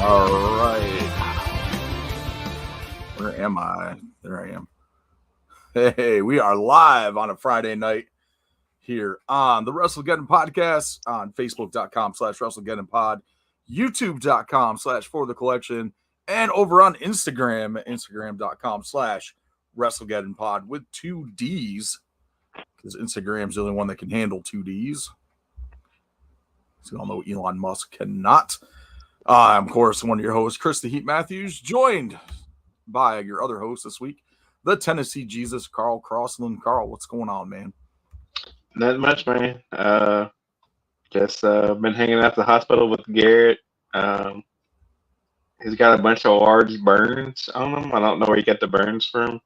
All right. Where am I? There I am. Hey, we are live on a Friday night here on the WrestleGeddon podcast on Facebook.com/WrestleGeddonPod, YouTube.com/For the Collection, and over on Instagram at Instagram.com/WrestleGeddonPod with 2 D's, because Instagram's the only one that can handle 2 D's. So y'all know Elon Musk cannot. I'm, of course, one of your hosts, Chris the Heat Matthews, joined by your other host this week, the Tennessee Jesus, Carl Crossland. Carl, what's going on, man? Not much, man. Just been hanging out at the hospital with Garrett. He's got a bunch of large burns on him. I don't know where he got the burns from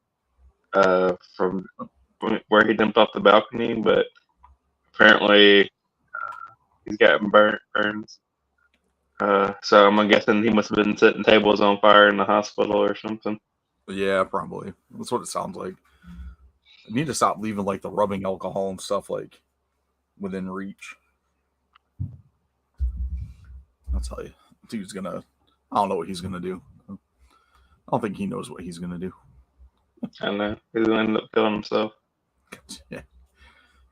where he jumped off the balcony, but apparently he's got burns. So I'm guessing he must have been setting tables on fire in the hospital or something. Yeah, probably. That's what it sounds like. I need to stop leaving like the rubbing alcohol and stuff like within reach. I'll tell you, dude's gonna. I don't know what he's gonna do. I don't think he knows what he's gonna do. I don't know. He's gonna end up killing himself. Yeah,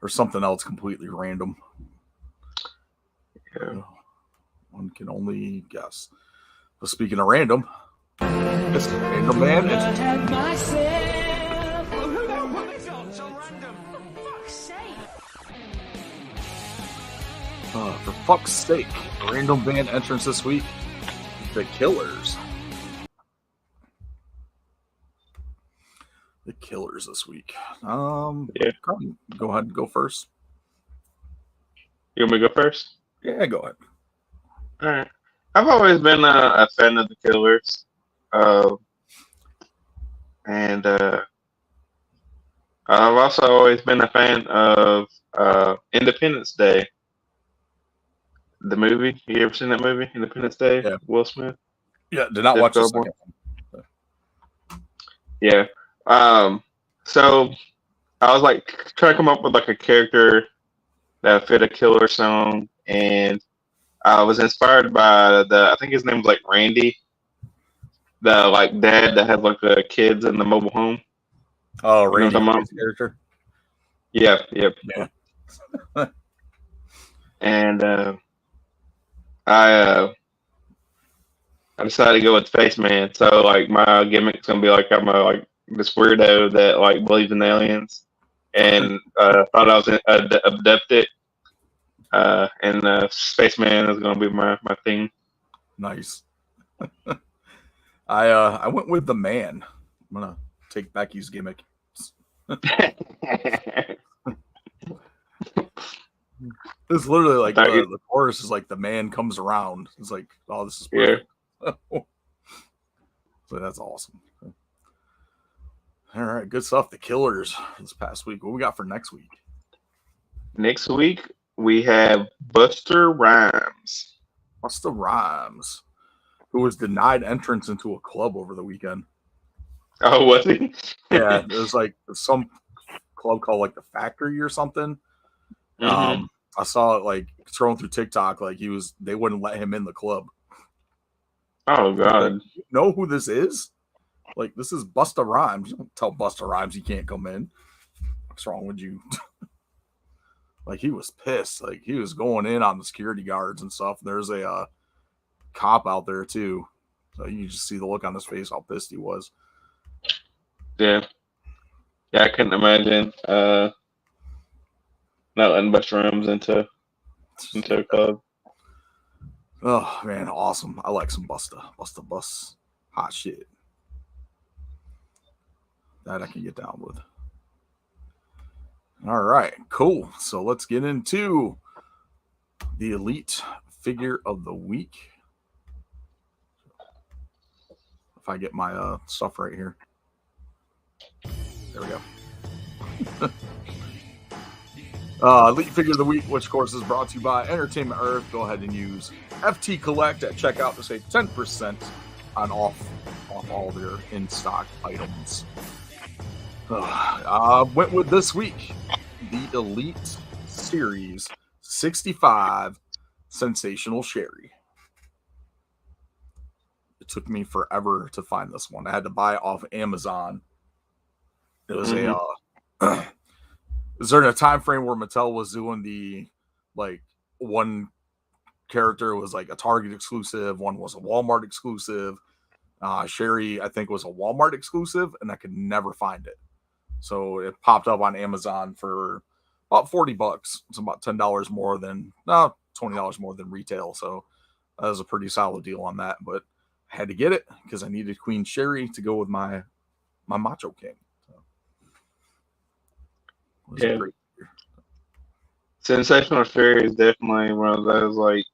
or something else completely random. Yeah. One can only guess. But speaking of random, it's Random Man. For fuck's sake, random band entrance this week, The Killers. The Killers this week. Yeah. Carl, go ahead and go first. You want me to go first? Yeah, go ahead. All right. I've always been a fan of the Killers, and I've also always been a fan of Independence Day, the movie. You ever seen that movie, Independence Day? Yeah. Will Smith. Yeah, did not watch this one. Yeah. So I was like trying to come up with like a character that fit a Killer song, and I was inspired by I think his name was like Randy, the like dad that had like the kids in the mobile home. Oh, Randy, his character. Yeah, yep. Yeah. And I decided to go with Spaceman. So like my gimmick's gonna be like I'm this weirdo that like believes in aliens, and thought I was abducted. And Spaceman is gonna be my thing. Nice. I went with the Man. I'm gonna take Becky's gimmick. It's literally like the chorus is like the man comes around. It's like, oh, this is perfect. Yeah. So that's awesome. All right, good stuff. The Killers this past week. What we got for next week? Next week we have Busta Rhymes. Busta Rhymes, who was denied entrance into a club over the weekend. Oh, was he? Yeah, it was like some club called like the Factory or something. Mm-hmm. I saw it like scrolling through TikTok, like they wouldn't let him in the club. Oh God! Like, you know who this is? Like, this is Busta Rhymes. You don't tell Busta Rhymes he can't come in. What's wrong with you? Like, he was pissed. Like, he was going in on the security guards and stuff. There's a cop out there too, so you just see the look on his face how pissed he was. Yeah, I couldn't imagine not letting Busta Rhymes into a club. Oh man, awesome! I like some Busta Bus, hot shit. That I can get down with. All right, cool. So let's get into the Elite Figure of the Week. If I get my stuff right here. There we go. Elite Figure of the Week, which of course is brought to you by Entertainment Earth. Go ahead and use FT Collect at checkout to save 10% on off all their in-stock items. Went with this week, the Elite Series 65 Sensational Sherry. it took me forever to find this one. I had to buy it off Amazon. It was a is there a time frame where Mattel was doing the like one character was like a Target exclusive, one was a Walmart exclusive. Sherry, I think, was a Walmart exclusive, and I could never find it. So it popped up on Amazon for about $40. It's about $10 more than $20 more than retail. So that was a pretty solid deal on that. But I had to get it because I needed Queen Sherry to go with my Macho King. So it was a great year. Sensational Sherry is definitely one of those like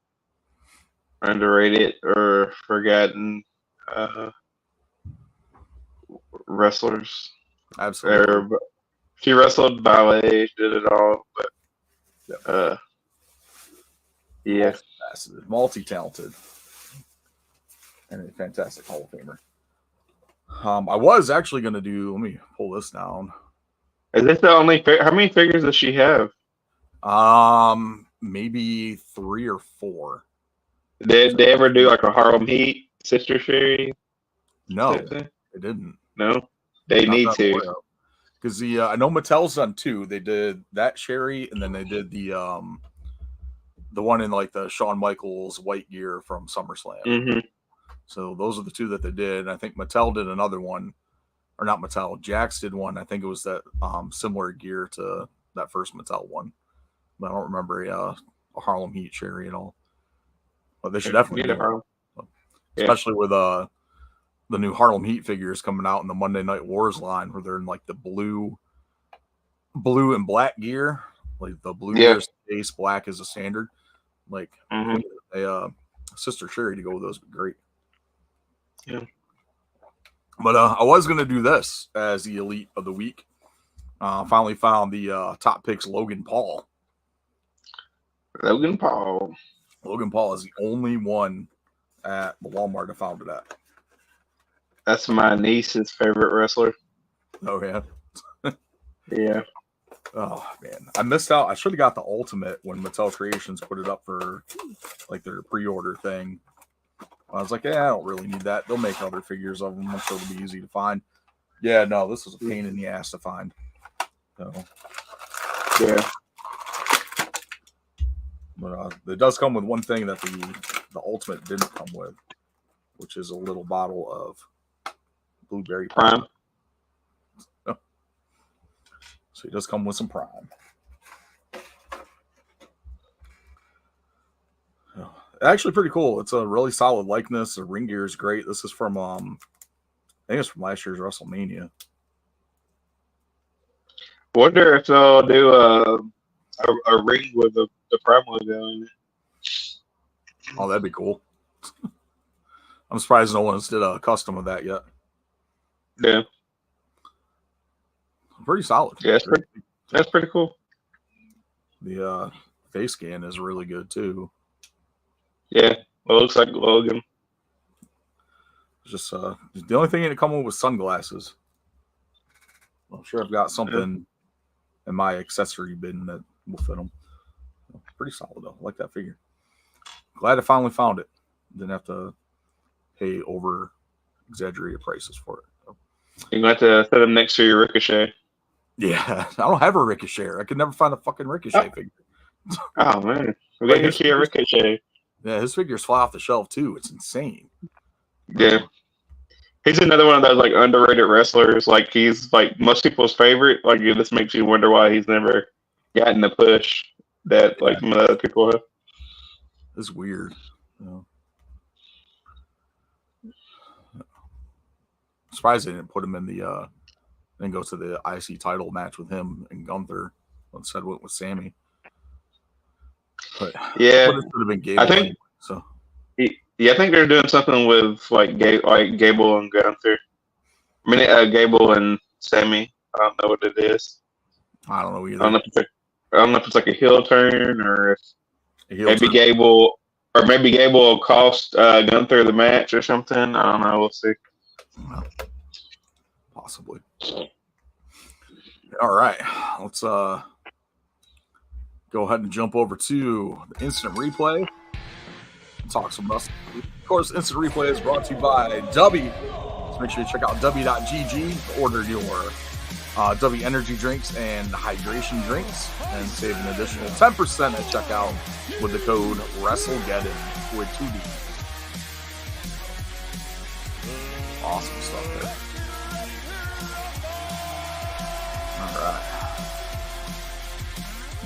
underrated or forgotten wrestlers. Absolutely. She wrestled ballet, she did it all, but yeah. Multi-talented. And a fantastic Hall of Famer. I was actually going to do, let me pull this down. Is this the only, how many figures does she have? Maybe 3 or 4. Did they ever do like a Harlem Heat Sister Sherry? No, they didn't. No, they need to. Because I know Mattel's done 2. They did that Sherry, and then they did the one in like the Shawn Michaels white gear from SummerSlam. Mm-hmm. So those are the 2 that they did. And I think Mattel did another one, or not Mattel. Jax did one. I think it was that similar gear to that first Mattel one. But I don't remember a Harlem Heat Sherry at all. But they should definitely do Harlem, especially with the new Harlem Heat figures coming out in the Monday Night Wars line, where they're in like the blue and black gear, like the blue gear is base, black is a standard. Like a Sister Sherry to go with those would be great. Yeah. But I was gonna do this as the Elite of the Week. Finally found the Top Picks Logan Paul. Logan Paul is the only one at the Walmart I found it at. That's my niece's favorite wrestler. Oh yeah. Yeah. Oh man, I missed out. I should have got the Ultimate when Mattel Creations put it up for like their pre-order thing. I was like, yeah, I don't really need that. They'll make other figures of them. I'm sure it'll be easy to find. Yeah, no, this was a pain in the ass to find. So yeah. But it does come with one thing that the Ultimate didn't come with, which is a little bottle of Blueberry Prime. Oh. So it does come with some Prime. Oh. Actually pretty cool. It's a really solid likeness. The ring gear is great. This is from I think it's from last year's WrestleMania. Wonder if they'll do a ring with the Prime logo in it. Oh, that'd be cool. I'm surprised no one's did a custom of that yet. Yeah. Pretty solid. Yeah, that's pretty cool. The face scan is really good too. Yeah, well, it looks like Logan. Just the only thing in it coming with sunglasses. I'm sure I've got something in my accessory bin that will fit them. Pretty solid though. I like that figure. Glad I finally found it. Didn't have to pay over exaggerated prices for it. You're going to have to set them next to your Ricochet. Yeah, I don't have a Ricochet. I could never find a fucking Ricochet figure. Oh man, we're gonna get you a Ricochet. Yeah, his figures fly off the shelf too. It's insane. Yeah, he's another one of those like underrated wrestlers. Like he's like most people's favorite. Like it just makes you wonder why he's never gotten the push that like some other people have. It's weird. Surprised they didn't put him in the then go to the IC title match with him and Gunther. Instead went with Sammy. But yeah, it should have been Gable. I think anyway, so. Yeah, I think they're doing something with like Gable and Gunther. I mean, Gable and Sammy. I don't know what it is. I don't know either. I don't know if it's like a heel turn or if maybe turn. Gable will cost Gunther the match or something. I don't know. We'll see. Possibly. All right, let's go ahead and jump over to the instant replay. talk some wrestling. Of course, Instant Replay is brought to you by W. So make sure you check out W.GG to order your W energy drinks and hydration drinks and save an additional 10% at checkout with the code WrestleGeddon with 2D. Awesome stuff there. All right.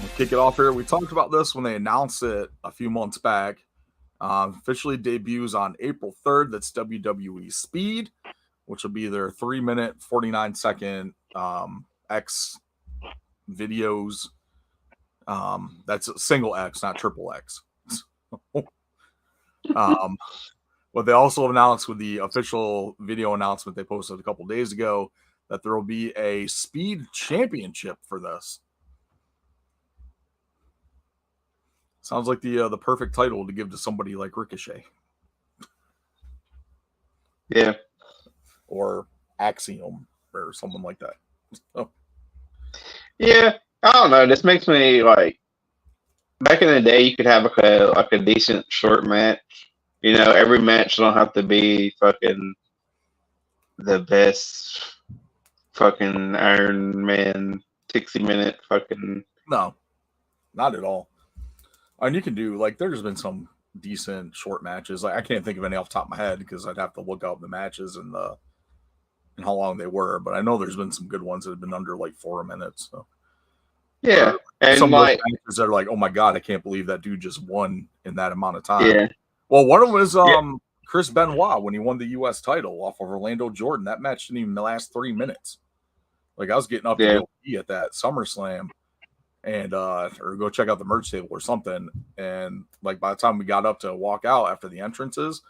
We'll kick it off here. We talked about this when they announced it a few months back. Officially debuts on April 3rd. That's WWE Speed, which will be their 3-minute, 49-second X videos. That's a single X, not triple X. But they also announced with the official video announcement they posted a couple days ago that there will be a Speed Championship for this. Sounds like the perfect title to give to somebody like Ricochet. Yeah. Or Axiom or something like that. So. Yeah, I don't know. This makes me like back in the day. You could have like a decent short match. You know, every match don't have to be fucking the best fucking Iron Man 60-minute fucking. No, not at all. I mean, you can do like there's been some decent short matches. Like I can't think of any off the top of my head because I'd have to look up the matches and how long they were. But I know there's been some good ones that have been under like 4 minutes. So yeah, and some like matches that are like, oh my god, I can't believe that dude just won in that amount of time. Yeah. Well, one of them was Chris Benoit when he won the U.S. title off of Orlando Jordan. That match didn't even last 3 minutes. Like I was getting up to go pee at that SummerSlam. And or go check out the merch table or something. And like by the time we got up to walk out after the entrances,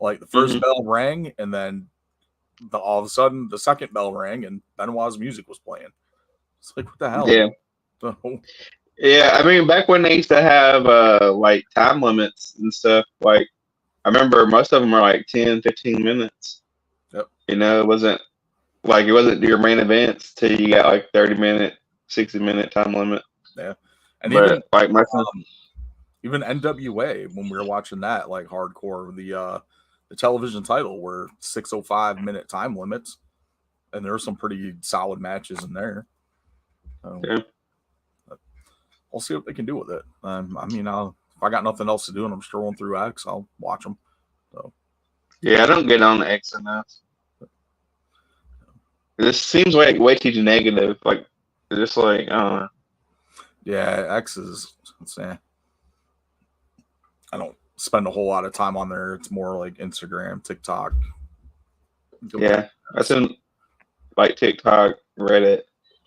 like the first bell rang, and then all of a sudden the second bell rang, and Benoit's music was playing. It's like what the hell? Yeah, yeah. I mean, back when they used to have like time limits and stuff. Like I remember most of them were like 10, 15 minutes. Yep. You know, it wasn't your main events till you got like 30-minute, 60-minute time limit. Yeah, and but even like even NWA when we were watching that like hardcore, the television title were 6:05-minute time limits, and there were some pretty solid matches in there. Yeah. We'll see what they can do with it. I mean, if I got nothing else to do and I'm scrolling through X, I'll watch them. So yeah, I don't get on the X enough. This seems like way too negative. Like just like I don't know. Yeah, X is. I don't spend a whole lot of time on there. It's more like Instagram, TikTok. Yeah, that's in like TikTok, Reddit,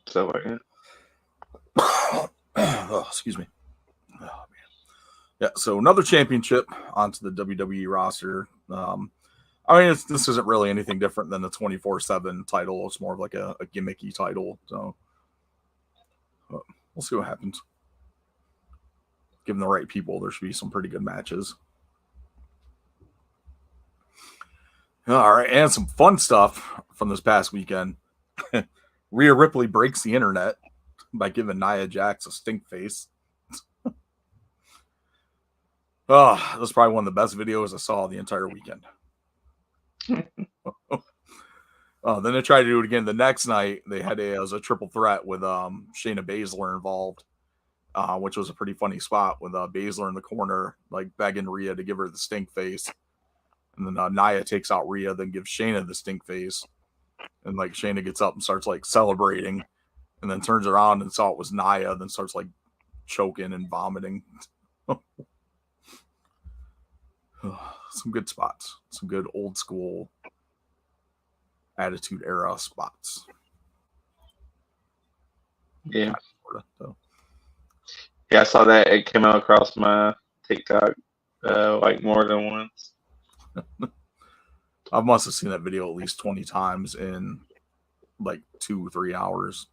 stuff like that. Oh, excuse me. Oh man. Yeah. So another championship onto the WWE roster. I mean, this isn't really anything different than the 24/7 title. It's more of like a gimmicky title. So. We'll see what happens. Given the right people, there should be some pretty good matches. All right, and some fun stuff from this past weekend. Rhea Ripley breaks the internet by giving Nia Jax a stink face. Oh, that's probably one of the best videos I saw the entire weekend. Then they tried to do it again the next night. They had it was a triple threat with Shayna Baszler involved, which was a pretty funny spot with Baszler in the corner, like begging Rhea to give her the stink face. And then Nia takes out Rhea, then gives Shayna the stink face. And like Shayna gets up and starts like celebrating, and then turns around and saw it was Nia, then starts like choking and vomiting. Some good spots, some good old school Attitude Era spots. Yeah. Yeah, I saw that. It came out across my TikTok like more than once. I must have seen that video at least 20 times in like 2-3 hours.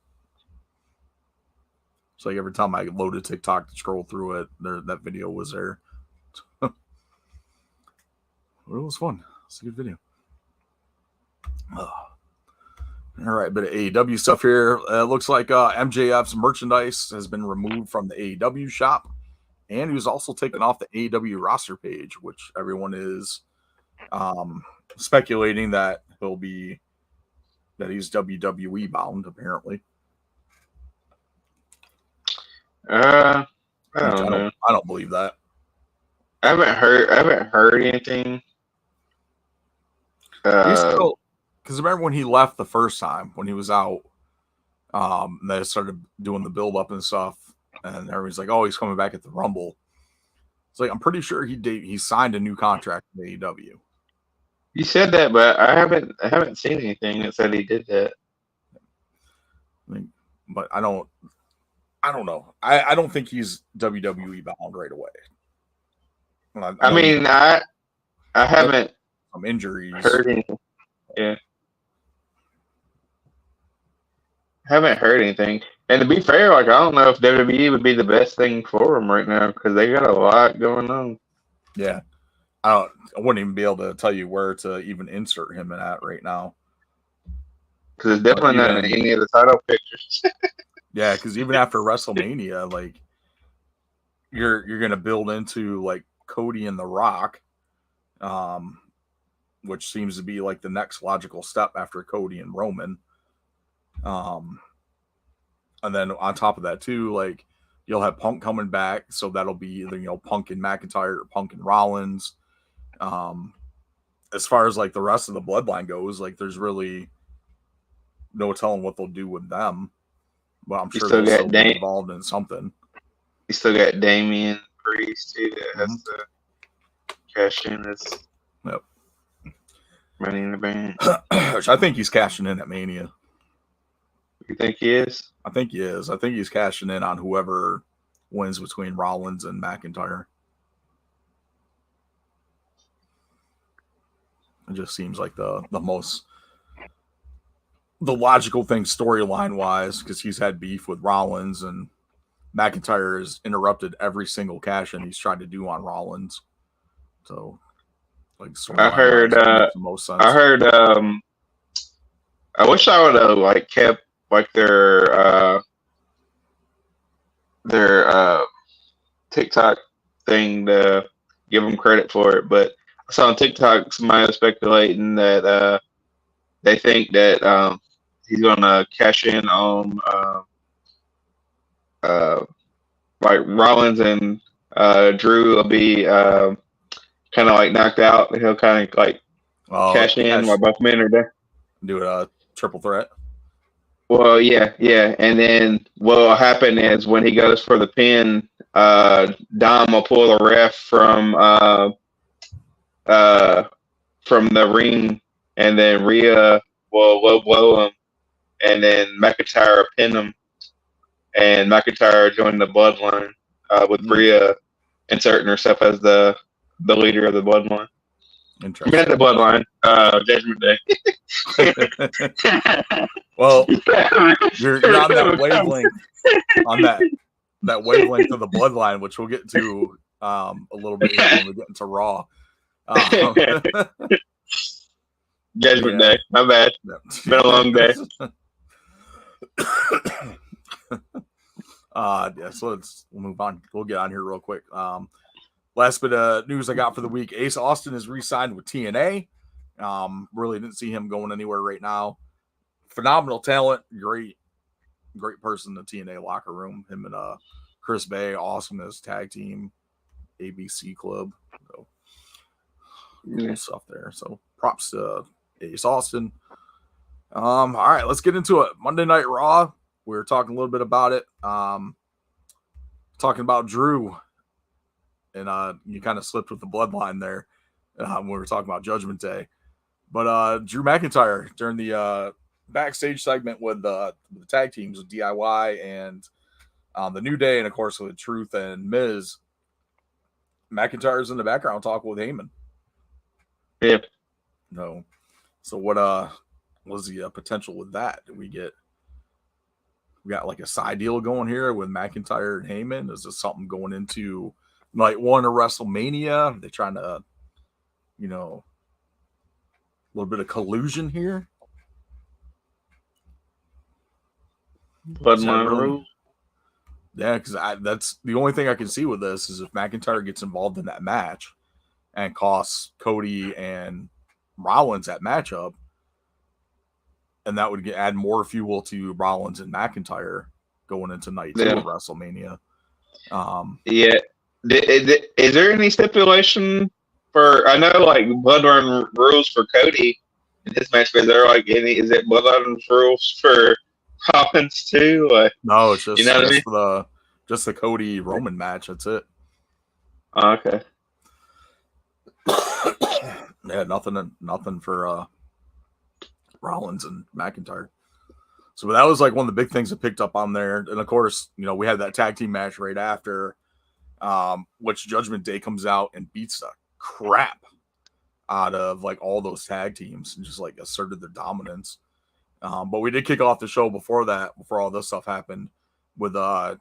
So like every time I loaded TikTok to scroll through it, that video was there. It was fun. It's a good video. All right, bit of AEW stuff here. Looks like MJF's merchandise has been removed from the AEW shop. and he was also taken off the AEW roster page, which everyone is speculating that he's WWE bound, apparently. I don't know. I don't believe that. I haven't heard anything. Because remember when he left the first time when he was out, they started doing the build up and stuff, and everybody's like, "Oh, he's coming back at the Rumble." It's like I'm pretty sure he signed a new contract with AEW. You said that, but I haven't seen anything that said he did that. But I don't know. I don't think he's WWE bound right away. I haven't some injuries. Heard anything. Yeah. Haven't heard anything. And to be fair, like I don't know if WWE would be the best thing for him right now because they got a lot going on. Yeah. I wouldn't even be able to tell you where to even insert him in at right now. Because it's definitely not in any of the title pictures. Yeah, because even after WrestleMania, like you're gonna build into like Cody and The Rock, which seems to be like the next logical step after Cody and Roman. And then on top of that too, like you'll have Punk coming back, so that'll be either Punk and McIntyre or Punk and Rollins. As far as like the rest of the bloodline goes, like there's really no telling what they'll do with them. But I'm sure they'll still be involved in something. You still got Damian Priest too that has to cash in his Money in the Bank. I think he's cashing in at Mania. You think he is? I think he is. I think he's cashing in on whoever wins between Rollins and McIntyre. It just seems like the logical thing storyline wise, because he's had beef with Rollins and McIntyre has interrupted every single cash in he's tried to do on Rollins. So, like, I heard. Makes the most sense. I heard. I wish I would have like kept like their TikTok thing to give them credit for it, but I saw on TikTok somebody was speculating that they think that he's gonna cash in on like Rollins and Drew will be kind of like knocked out. He'll kind of like cash in while both men are there. Do a triple threat. Well, yeah, and then what will happen is when he goes for the pin, Dom will pull the ref from the ring, and then Rhea will low blow him, and then McIntyre will pin him, and McIntyre join the bloodline with Rhea inserting herself as the leader of the bloodline. Interesting. I mean, the bloodline, Judgment Day. Well, you're on that wavelength, that wavelength of the bloodline, which we'll get to a little bit here when we get into Raw. Judgment Day. My bad. It's been a long day. So we'll move on. We'll get on here real quick. Last bit of news I got for the week: Ace Austin is re-signed with TNA. Really didn't see him going anywhere right now. Phenomenal talent, great person in the TNA locker room. Him and Chris Bay, awesome as tag team, ABC Club. So cool stuff there. So props to Ace Austin. All right, let's get into it. Monday Night Raw. We were talking a little bit about it. Talking about Drew. And you kind of slipped with the bloodline there when we were talking about Judgment Day. But Drew McIntyre during the backstage segment with the tag teams with DIY and the New Day, and of course with Truth and Miz, McIntyre's in the background talking with Heyman. Yeah. No. So what was the potential with that? We got like a side deal going here with McIntyre and Heyman? Is this something going into night one of WrestleMania? Are they trying to, a little bit of collusion here? Bloodline rule. Yeah, because that's the only thing I can see with this is if McIntyre gets involved in that match and costs Cody and Rollins that matchup, and that would add more fuel to Rollins and McIntyre going into night 2 Yeah. of WrestleMania. Yeah. Is there any stipulation for? I know like bloodline rules for Cody in this match, but is there like any? Is it bloodline rules for Rollins too? Like, No, it's you just know what I mean? just the Cody Roman match. That's it. Oh, okay. Yeah, nothing for Rollins and McIntyre. So that was like one of the big things that picked up on there. And of course, we had that tag team match right after, which Judgment Day comes out and beats the crap out of like all those tag teams and just like asserted their dominance. But we did kick off the show before all this stuff happened, with JD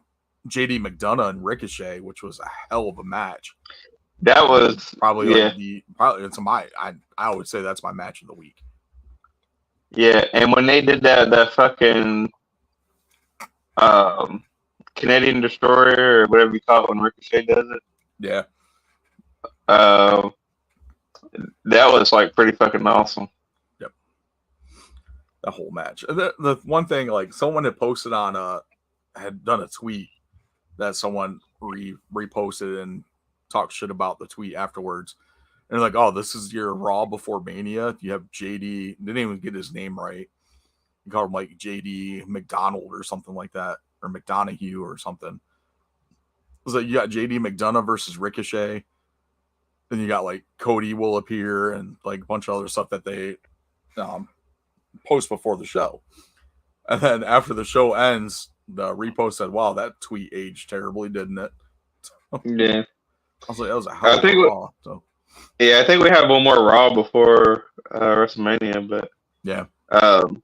McDonough and Ricochet, which was a hell of a match. That was probably I would say that's my match of the week. Yeah, and when they did that fucking Canadian Destroyer or whatever you call it when Ricochet does it. Yeah. That was like pretty fucking awesome. Yep. The whole match. The one thing, like, someone had posted on had done a tweet that someone reposted and talked shit about the tweet afterwards. And they're like, oh, this is your Raw before Mania. You have JD. Didn't even get his name right. You called him like JD McDonald or something like that, or McDonough or something. It was like you got JD McDonough versus Ricochet. Then you got like Cody will appear and like a bunch of other stuff that they post before the show. And then after the show ends, the repost said, wow, that tweet aged terribly, didn't it? Yeah. I was like, that was a hell of a Raw. So. Yeah, I think we have one more Raw before WrestleMania, but yeah. I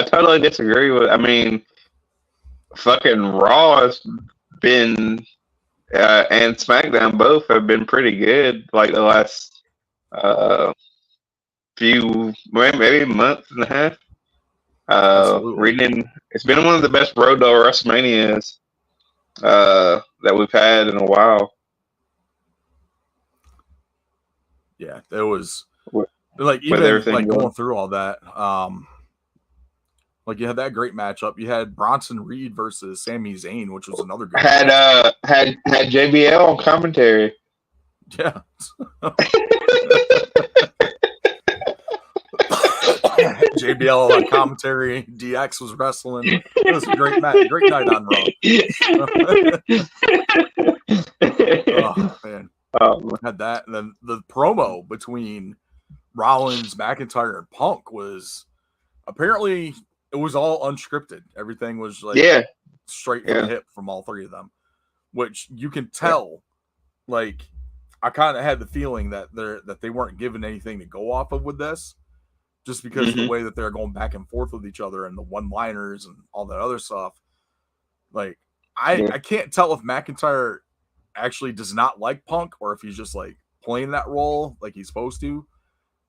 totally disagree with. I mean, fucking Raw has been and SmackDown both have been pretty good. Like the last few, maybe month and a half. It's been one of the best road to WrestleManias that we've had in a while. Yeah, it was like even like going through all that. Like you had that great matchup. You had Bronson Reed versus Sami Zayn, which was another good. Had JBL on commentary. Yeah. JBL on commentary. DX was wrestling. It was a great match. Great night on Raw. Oh man. Had that, and then the promo between Rollins, McIntyre, and Punk was apparently it was all unscripted. Everything was like straight from the hip from all three of them, which you can tell. Like I kind of had the feeling that they weren't given anything to go off of with this, just because of the way that they're going back and forth with each other and the one-liners and all that other stuff. Like I can't tell if McIntyre actually does not like Punk or if he's just like playing that role like he's supposed to,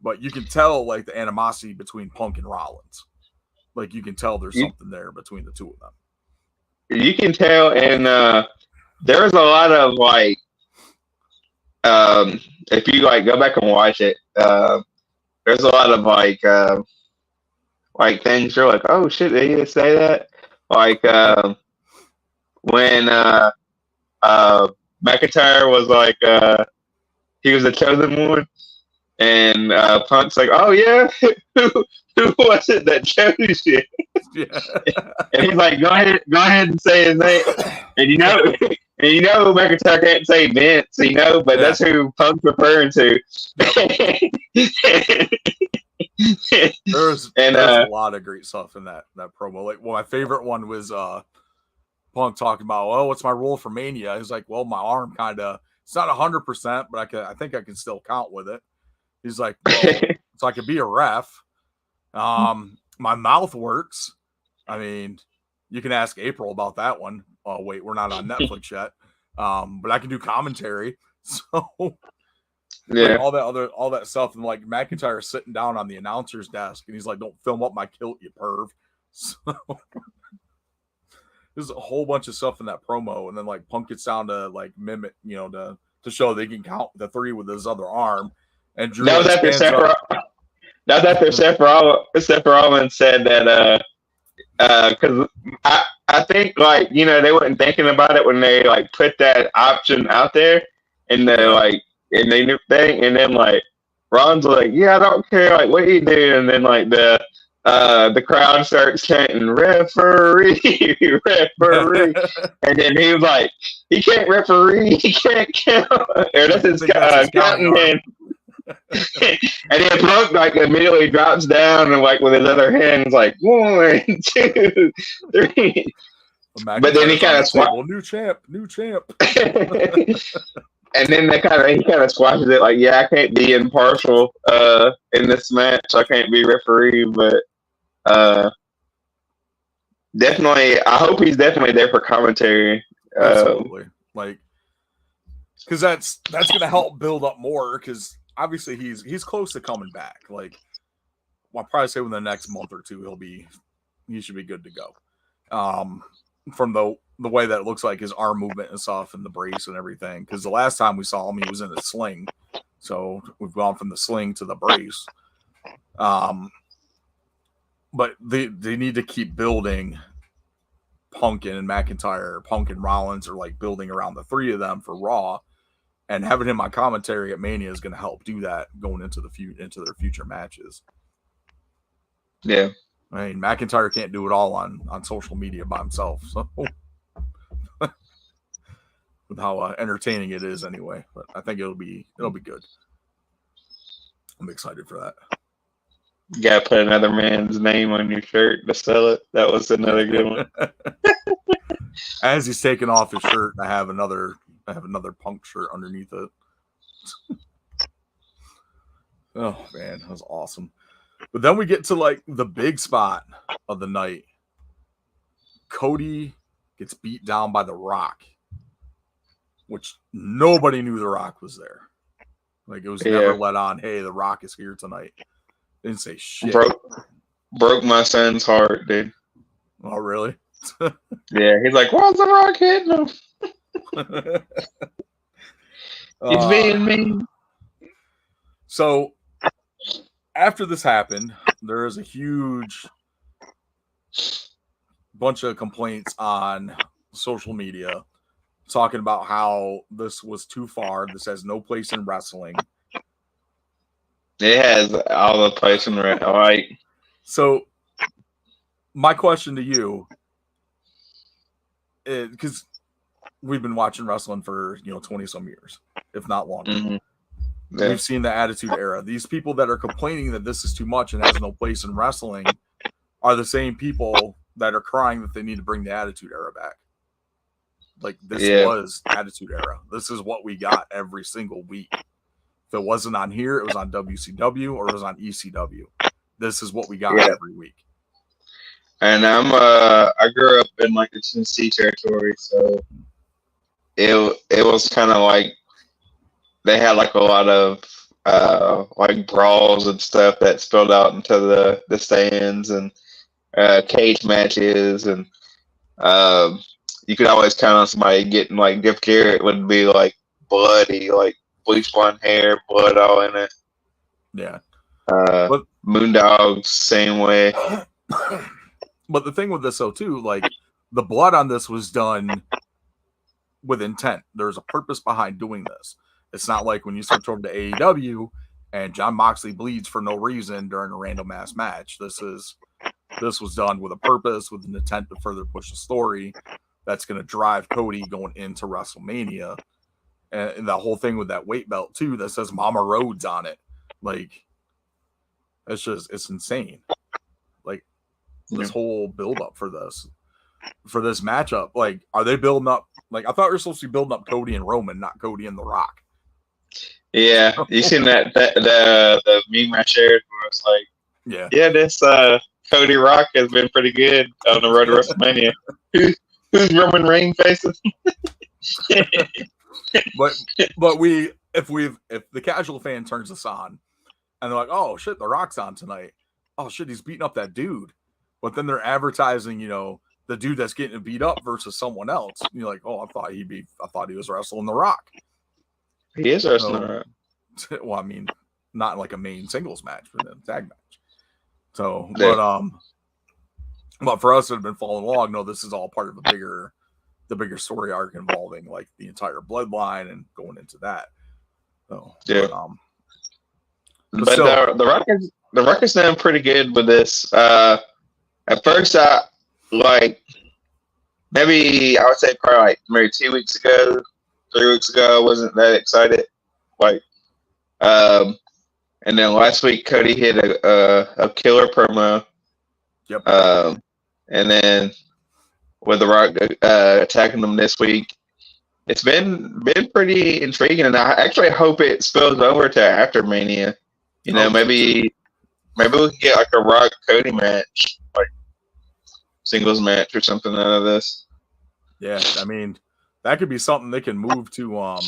but you can tell like the animosity between Punk and Rollins. Like you can tell there's something there between the two of them. You can tell, and there's a lot of like if you like go back and watch it, there's a lot of like things you're like, oh shit, they didn't say that. Like when McIntyre was like he was the chosen one, and Punk's like, oh yeah, who was it that chose you? Yeah. And he's like, go ahead and say his name, and you know McIntyre can't say Vince, but that's who Punk's referring to. There's a lot of great stuff in that promo. Like, well, my favorite one was Punk talking about, oh, what's my rule for Mania? He's like, well, my arm kind of, it's not 100%, but I think I can still count with it. He's like, well, so I could be a ref. My mouth works. I mean, you can ask April about that one. Oh, wait, we're not on Netflix yet. But I can do commentary. So like, all that stuff. And like McIntyre sitting down on the announcer's desk and he's like, don't film up my kilt, you perv. So there's a whole bunch of stuff in that promo, and then like Punk gets down to like mimic, to show they can count the 3 with his other arm, and Drew That was like after stands up. That was after Seth Rollins said that because I think like they weren't thinking about it when they like put that option out there in the like in the new thing, and then like Ron's like, yeah, I don't care, like what you do, and then like the crowd starts chanting referee, referee, and then he was like, he can't referee, he can't count, or that's his counting hand. And then Punk like immediately drops down and like with his other hand is like 1, 2, 3. But then he kind of new champ. And then he kind of squashes it like, yeah, I can't be impartial in this match. I can't be referee, but definitely, I hope he's definitely there for commentary. Absolutely, like because that's gonna help build up more. Because obviously he's close to coming back. Like, I'll probably say within the next month or two he should be good to go. From the way that it looks like his arm movement and stuff and the brace and everything. Because the last time we saw him, he was in a sling. So we've gone from the sling to the brace. But they need to keep building Punk and McIntyre. Punk and Rollins are like building around the 3 of them for Raw. And having him on commentary at Mania is going to help do that going into their future matches. Yeah. I mean, McIntyre can't do it all on social media by himself. So, with how entertaining it is, anyway. But I think it'll be good. I'm excited for that. You gotta put another man's name on your shirt to sell it. That was another good one. As he's taking off his shirt, I have another Punk shirt underneath it. Oh man, that was awesome. But then we get to like the big spot of the night. Cody gets beat down by The Rock, which nobody knew The Rock was there. Like it was never let on, hey, The Rock is here tonight. Didn't say shit. Broke my son's heart, dude. Oh, really? Yeah, he's like, why's The Rock hitting him? He's being mean. So after this happened, there is a huge bunch of complaints on social media talking about how this was too far. This has no place in wrestling. It has all the place in wrestling. Like, so my question to you is, because we've been watching wrestling for 20 some years, if not longer. Mm-hmm. Yeah. We've seen the Attitude Era. These people that are complaining that this is too much and has no place in wrestling are the same people that are crying that they need to bring the Attitude Era back. Like, this was Attitude Era. This is what we got every single week. If it wasn't on here, it was on WCW or it was on ECW. This is what we got every week. And I grew up in like the Tennessee territory, so it was kind of like they had like a lot of like brawls and stuff that spilled out into the stands and cage matches, and you could always count on somebody getting like Jeff Jarrett would be like bloody, like bleach blonde hair, blood all in it. Yeah. Moondog, same way. But the thing with this though too, like the blood on this was done with intent. There's a purpose behind doing this. It's not like when you switch over to AEW and Jon Moxley bleeds for no reason during a random ass match. This was done with a purpose, with an intent to further push the story that's going to drive Cody going into WrestleMania. And the whole thing with that weight belt too that says Mama Rhodes on it. Like, it's insane. Like, this whole build up for this matchup. Like, are they building up? Like, I thought we were supposed to be building up Cody and Roman, not Cody and The Rock. Yeah, you seen that the meme I shared where it's like, this Cody Rock has been pretty good on the road to WrestleMania. Who's Roman Reigns facing? but if the casual fan turns this on and they're like, oh shit, The Rock's on tonight. Oh shit, he's beating up that dude. But then they're advertising, the dude that's getting beat up versus someone else. And you're like, oh, I thought he was wrestling The Rock. He is wrestling. Well, I mean, not like a main singles match, but a tag match. So, Yeah. but for us that have been following along, no, this is all part of the bigger story arc involving like the entire bloodline and going into that. So, yeah. But still, the Rock is doing pretty good with this. At first, maybe I would say probably like maybe 2 weeks ago, 3 weeks ago, I wasn't that excited. Like, and then last week Cody hit a killer promo. Yep. And then with The Rock attacking them this week, it's been pretty intriguing, and I actually hope it spills over to after Mania. You know, maybe we can get like a Rock Cody match, like singles match or something out of this. Yeah, I mean, that could be something they can move to.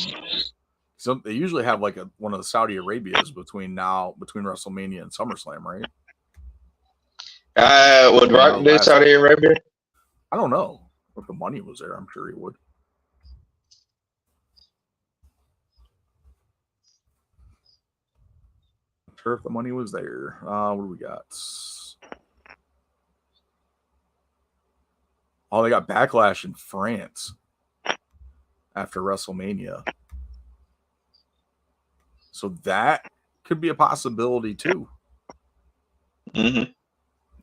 So they usually have like one of the Saudi Arabias between WrestleMania and SummerSlam, right? Would Rock do Saudi Arabia? I don't know. If the money was there, I'm sure he would. I'm sure if the money was there. What do we got? Oh, they got Backlash in France after WrestleMania. So that could be a possibility too. Mm-hmm.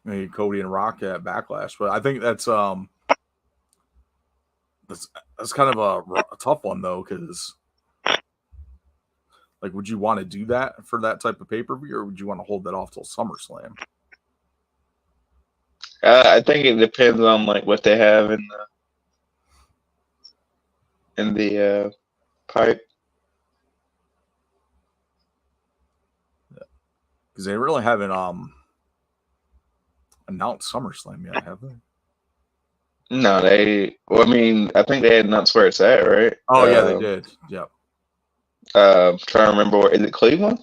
Maybe Cody and Rock at Backlash, but I think that's kind of a tough one though, because like, would you want to do that for that type of pay-per-view, or would you want to hold that off till SummerSlam? I think it depends on like what they have in the pipe. Because they really haven't announced SummerSlam yet, have they? No, well, I mean, I think they announced where it's at, right? Oh yeah, they did. Yep. Trying to remember, is it Cleveland?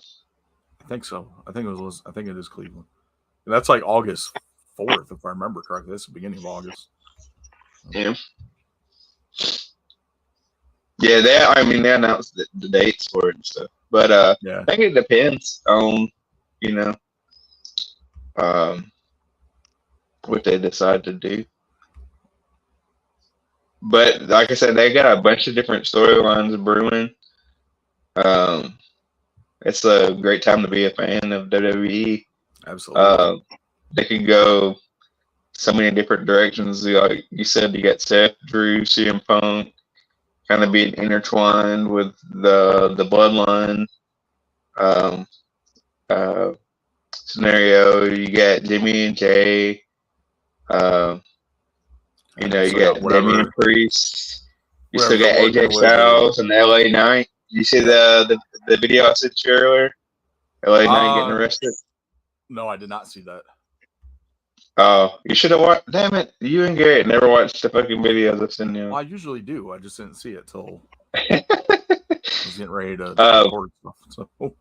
I think so. I think it is Cleveland. And that's like August 4th, if I remember correctly. That's the beginning of August. Yeah. Yeah, they announced the dates for it and stuff. But yeah. I think it depends on, what they decide to do. But like I said, they got a bunch of different storylines brewing. It's a great time to be a fan of WWE. Absolutely. They could go so many different directions. Like you said, you got Seth, Drew, CM Punk, kind of being intertwined with the bloodline scenario. You got Jimmy and Jay. You got Damian Priest. You still got AJ Styles and LA Knight. You see the video I sent you earlier? LA Knight getting arrested? No, I did not see that. Oh, you should have watched. Damn it. You and Garrett never watched the fucking videos I've sent you. Well, I usually do. I just didn't see it till I was getting ready to record stuff. So.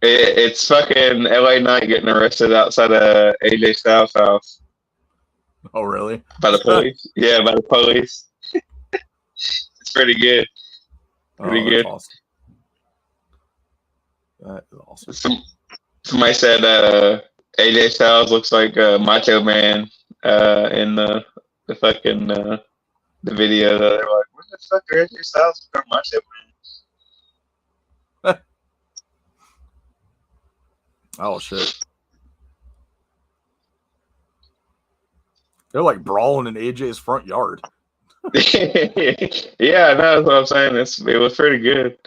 It's fucking LA Knight getting arrested outside of AJ Styles' house. Oh, really? By the police? Yeah, by the police. It's pretty good. Pretty good. Awesome. That is awesome. Somebody said AJ Styles looks like Macho Man in the fucking the video. They're like, "What the fuck are AJ Styles from Macho Man?" Oh shit! They're like brawling in AJ's front yard. Yeah, that's what I'm saying. It was pretty good.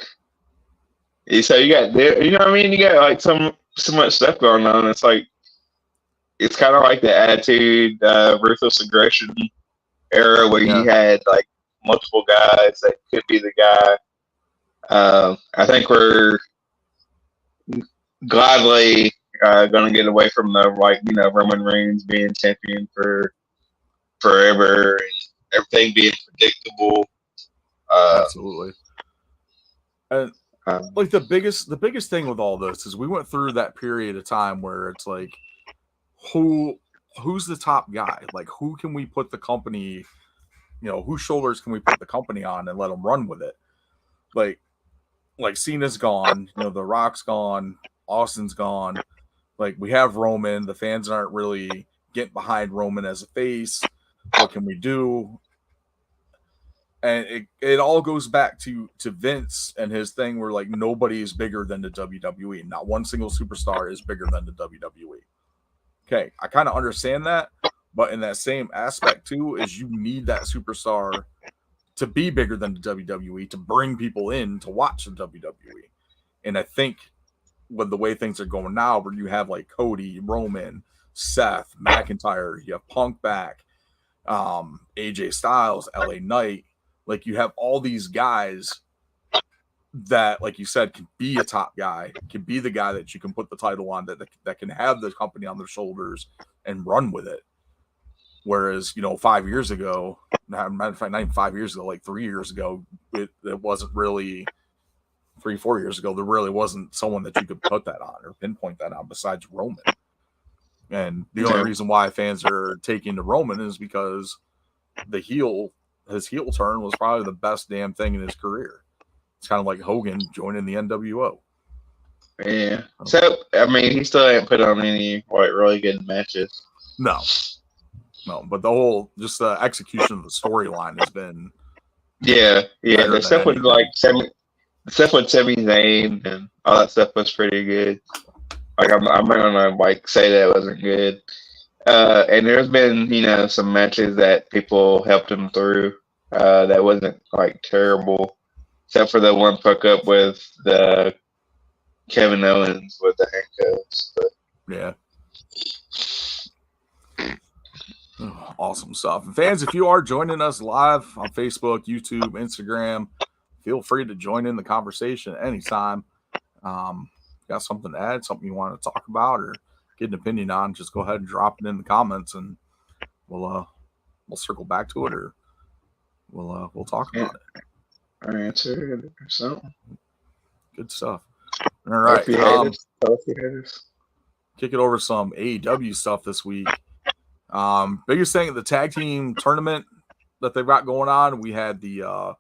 So you got, you know what I mean? You got like so much stuff going on. It's like, it's kind of like the Attitude, Ruthless Aggression era where you had like multiple guys that could be the guy. I think we're gladly going to get away from the Roman Reigns being champion for forever and everything being predictable. Absolutely. And like the biggest thing with all this is we went through that period of time where it's like who who's the top guy? Like, who can we put the company, whose shoulders can we put the company on and let them run with it? Like Cena's gone, The Rock's gone, Austin's gone. Like, we have Roman. The fans aren't really getting behind Roman as a face. What can we do? And it all goes back to Vince and his thing where, like, nobody is bigger than the WWE. Not one single superstar is bigger than the WWE. Okay, I kind of understand that, but in that same aspect too, is you need that superstar to be bigger than the WWE to bring people in to watch the WWE. And I think with the way things are going now, where you have like Cody, Roman, Seth, McIntyre, you have Punk back, AJ Styles, LA Knight, like you have all these guys that, like you said, can be a top guy, can be the guy that you can put the title on, that can have the company on their shoulders and run with it. Whereas, 5 years ago, matter of fact, not even 5 years ago, like 3 years ago, it wasn't really 3-4 years ago. There really wasn't someone that you could put that on or pinpoint that on besides Roman. And the only reason why fans are taking to Roman is because his heel turn was probably the best damn thing in his career. It's kind of like Hogan joining the NWO. Yeah. So, I mean, he still ain't put on any really good matches. No, but just the execution of the storyline has been. Yeah. The stuff with Sami Zayn and all that stuff was pretty good. Like, I'm not gonna say that wasn't good. And there's been some matches that people helped him through that wasn't like terrible, except for the one fuck up with the Kevin Owens with the handcuffs. But. Yeah. Awesome stuff. And fans, if you are joining us live on Facebook, YouTube, Instagram, feel free to join in the conversation anytime. Got something to add, something you want to talk about or get an opinion on, just go ahead and drop it in the comments and we'll circle back to it, or we'll talk about it. Or answer it or something. Good stuff. All right. Kick it over some AEW stuff this week. Biggest thing at the tag team tournament that they've got going on, we had the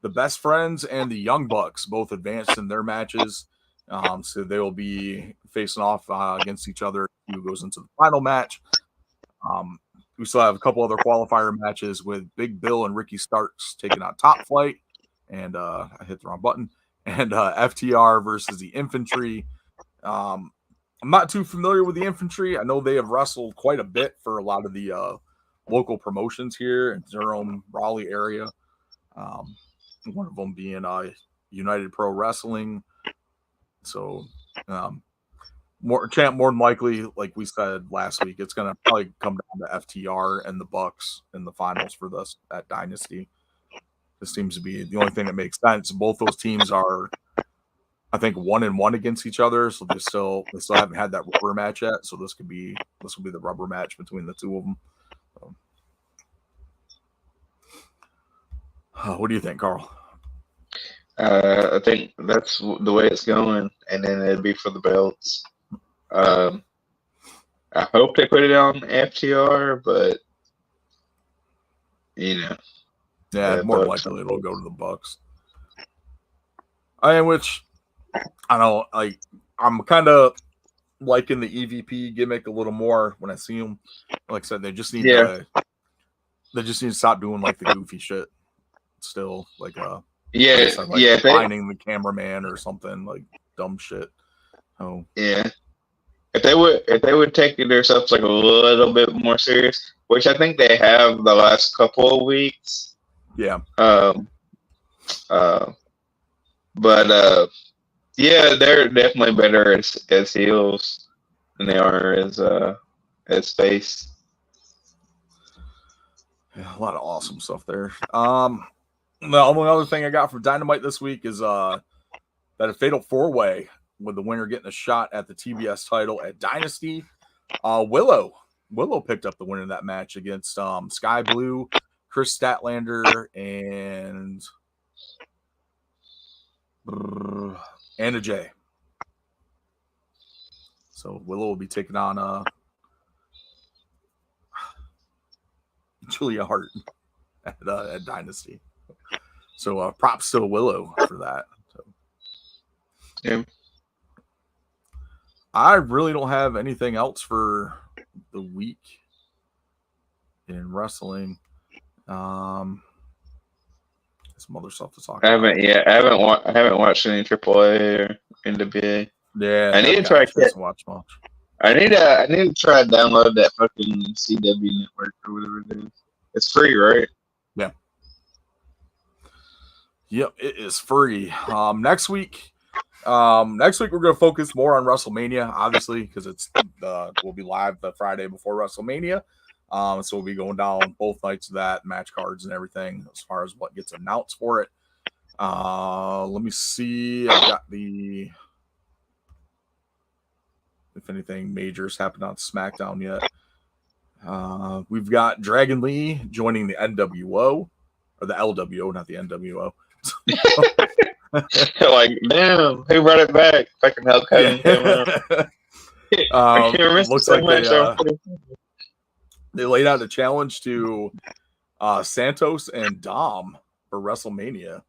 Best Friends and the Young Bucks both advanced in their matches. So they will be facing off against each other who goes into the final match. We still have a couple other qualifier matches with Big Bill and Ricky Starks taking on Top Flight. And I hit the wrong button. And FTR versus the Infantry. I'm not too familiar with the Infantry. I know they have wrestled quite a bit for a lot of the local promotions here in Durham, Raleigh area. One of them being United Pro Wrestling. So more than likely, like we said last week, it's going to probably come down to FTR and the Bucks in the finals for this at Dynasty. This seems to be the only thing that makes sense. Both those teams are, I think, 1-1 against each other, so they still haven't had that rubber match yet. So this will be the rubber match between the two of them. What do you think, Carl? I think that's the way it's going, and then it'd be for the belts. I hope they put it on FTR, but yeah, more likely it'll go to the Bucks. Which I don't know, like I'm kind of liking the EVP gimmick a little more when I see them. Like I said, they just need to stop doing like the goofy shit. Still, like finding the cameraman or something, like dumb shit. Oh yeah. If they would take themselves like a little bit more serious, which I think they have the last couple of weeks. Yeah. But yeah, they're definitely better as heels than they are as face. Yeah, a lot of awesome stuff there. The only other thing I got from Dynamite this week is that a fatal 4-way with the winner getting a shot at the TBS title at Dynasty. Willow picked up the win in that match against Sky Blue, Chris Statlander, and Anna Jay. So Willow will be taking on Julia Hart at Dynasty. So props to Willow for that. So. Yeah. I really don't have anything else for the week in wrestling. Some other stuff to talk about. I haven't watched any AAA or NWA. Yeah, I need to try to watch much. I need to try to download that fucking CW network or whatever it is. It's free, right? Yeah. Yep, it is free. Next week we're going to focus more on WrestleMania, obviously, because we'll be live the Friday before WrestleMania. So we'll be going down both nights of that, match cards and everything as far as what gets announced for it. Let me see. I've got if anything major's happened on SmackDown yet. We've got Dragon Lee joining the NWO, or the LWO, not the NWO. Like, damn, who brought it back? Fucking Hulk Hogan came out. Looks like they laid out a challenge to Santos and Dom for WrestleMania.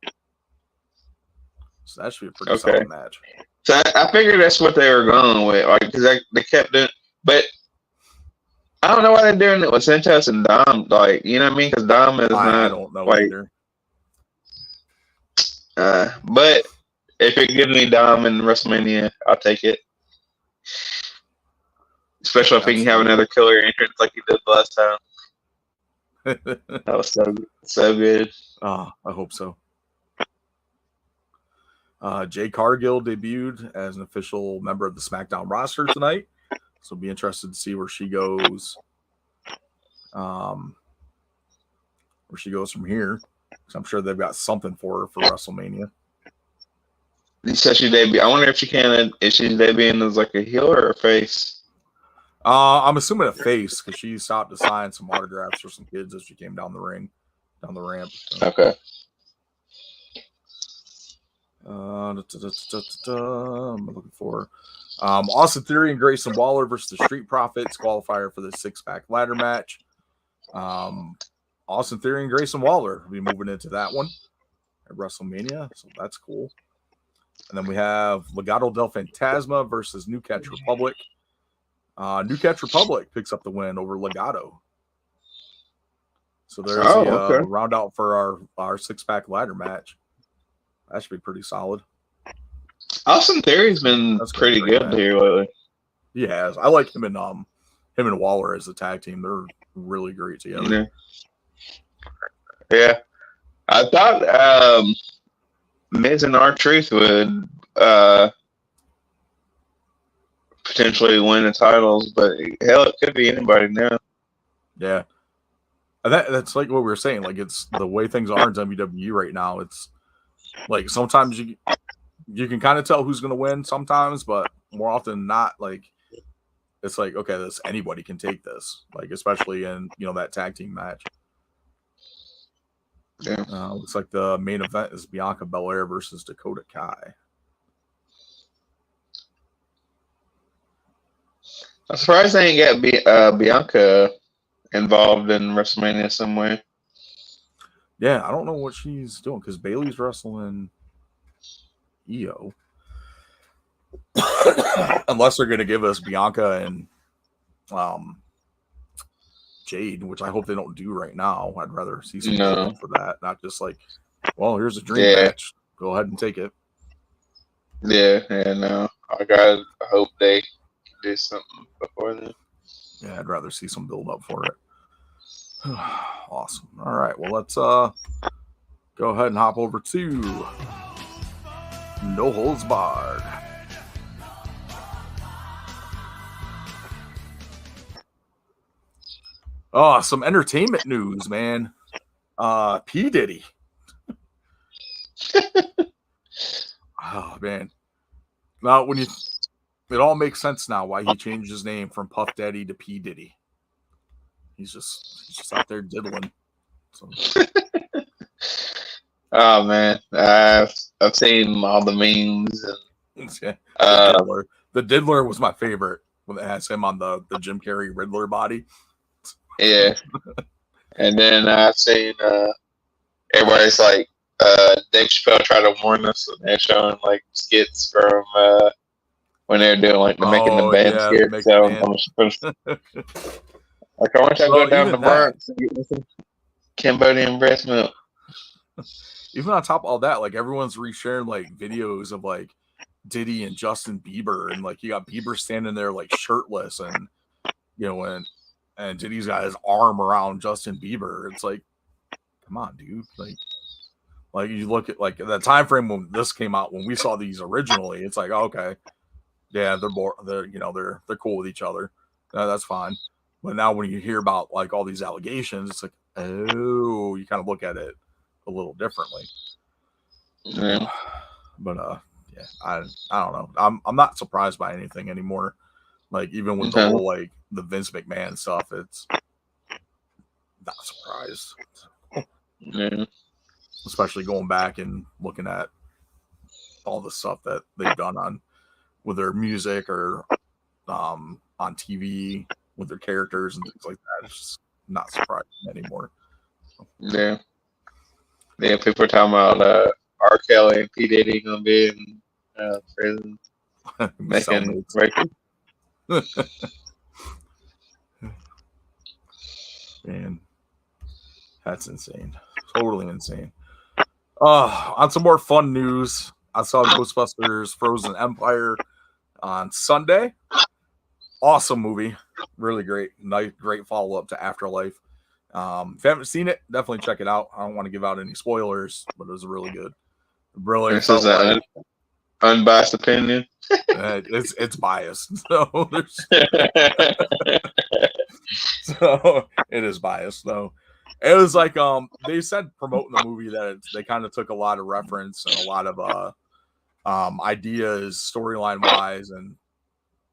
So that should be a pretty solid match. So I figured that's what they were going with, like, because they kept doing, but I don't know why they're doing it with Santos and Dom, like, you know what I mean? Because Dom is not. I don't know either. But if it gives me Dom in WrestleMania, I'll take it. Especially if he can have another killer entrance like he did last time. That was so good. I hope so. Jay Cargill debuted as an official member of the SmackDown roster tonight. So be interested to see where she goes. Where she goes from here. So I'm sure they've got something for her for WrestleMania. You said she debuted. I wonder if she's debuting as like a heel or a face. I'm assuming a face because she stopped to sign some autographs for some kids as she came down the ramp. So. Okay. I'm looking for Austin Theory and Grayson Waller versus the Street Profits qualifier for the 6-pack ladder match. Austin Theory and Grayson Waller will be moving into that one at WrestleMania, so that's cool. And then we have Legado del Fantasma versus New Catch Republic. New Catch Republic picks up the win over Legado. So there's the round out for our 6-pack ladder match. That should be pretty solid. Austin Theory's been pretty good here lately. He has. I like him and Waller as a tag team. They're really great together. Yeah. I thought Miz and R-Truth would potentially win the titles, but hell, it could be anybody now. Yeah. That's like what we were saying. Like, it's the way things are in WWE right now. It's like sometimes you can kind of tell who's going to win sometimes, but more often than not, like, it's like, okay, anybody can take this, like, especially in, that tag team match. Yeah. Looks like the main event is Bianca Belair versus Dakota Kai. I'm surprised they ain't got Bianca involved in WrestleMania somewhere. Yeah, I don't know what she's doing because Bayley's wrestling EO. Unless they're going to give us Bianca and Jade, which I hope they don't do right now. I'd rather see some build for that, not just like, well, here's a dream match. Go ahead and take it. Yeah, no. I hope they do something before then. Yeah, I'd rather see some build up for it. Awesome. All right, well, let's go ahead and hop over to No Holds Barred. Oh, some entertainment news, man. P. Diddy. Oh, man. Now, it all makes sense now why he changed his name from Puff Daddy to P. Diddy. He's just out there diddling. So. Oh man, I've seen all the memes. And, the diddler was my favorite when it has him on the Jim Carrey Riddler body. Yeah, And then I've seen everybody's like Dave Chappelle tried to warn us, and they're showing like skits from when they're doing like the making the Oh band yeah, the skits. make So band. like I want y'all to go Well, down to even that, Bronx and get me some Cambodian breast milk. even on top of all that, like everyone's resharing like videos of like Diddy and Justin Bieber, and like you got Bieber standing there like shirtless, and and Diddy's got his arm around Justin Bieber. It's like, come on, dude. Like you look at like the time frame when this came out, when we saw these originally, it's like, oh, okay, yeah, they're cool with each other. That's fine. But now when you hear about like all these allegations, it's like, oh, you kind of look at it a little differently. Yeah. But yeah, I don't know. I'm not surprised by anything anymore. Like even with the whole like the Vince McMahon stuff, it's not surprised. Yeah. Especially going back and looking at all the stuff that they've done on with their music or on TV with their characters and things like that. It's just not surprising anymore. Yeah. Yeah, people are talking about R. Kelly and P. Diddy gonna be in prison making records. Man, that's insane. Totally insane. On some more fun news, I saw Ghostbusters Frozen Empire on Sunday. Awesome movie. Really great. Nice, great follow-up to Afterlife. If you haven't seen it, definitely check it out. I don't want to give out any spoilers, but it was really good. Really This is like, an unbiased opinion. It's biased. So so it is biased though. It was like they said promoting the movie that they kind of took a lot of reference and a lot of ideas storyline wise and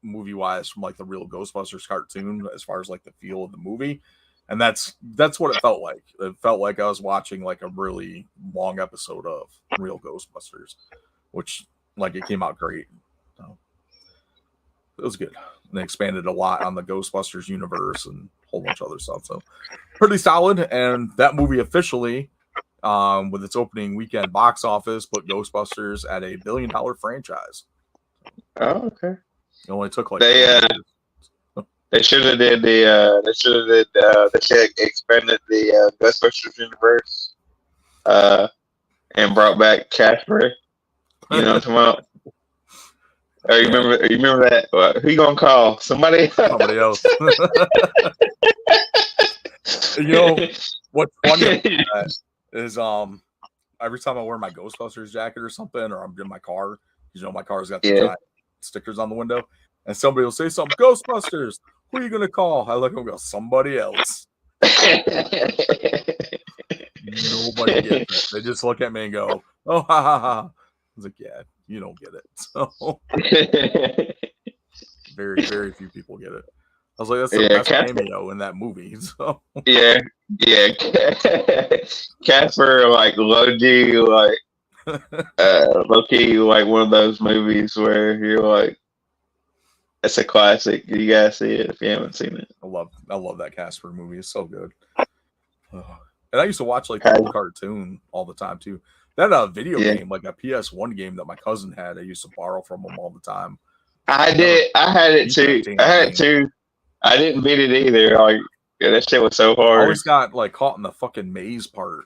movie wise from like the real Ghostbusters cartoon as far as like the feel of the movie. And that's what it felt like. It felt like I was watching like a really long episode of real Ghostbusters, which like it came out great. So it was good. And they expanded a lot on the Ghostbusters universe and a whole bunch of other stuff. So pretty solid. And that movie officially, with its opening weekend box office, put Ghostbusters at $1 billion franchise. Oh, okay. It only took like they should have did the they should have expanded the Ghostbusters universe and brought back Casper. You know what I'm talking about? Oh, you remember that? Who you gonna call? Somebody else. You know what's funny about that is every time I wear my Ghostbusters jacket or something, or I'm in my car, my car's got the giant stickers on the window, and somebody will say something, Ghostbusters, who are you gonna call? I look and go, somebody else. Nobody gets it. They just look at me and go, oh, ha ha ha. I was like, yeah, you don't get it. So very, very few people get it. I was like, that's the best cameo in that movie. So yeah. Casper, like low key, like low key, like one of those movies where you're like, it's a classic. You gotta see it if you haven't seen it. I love that Casper movie. It's so good. And I used to watch like the old cartoon all the time too. That video game, like a PS1 game that my cousin had, I used to borrow from him all the time. I did. I had it too. I didn't beat it either. Like, yeah, that shit was so hard. I always got like caught in the fucking maze part.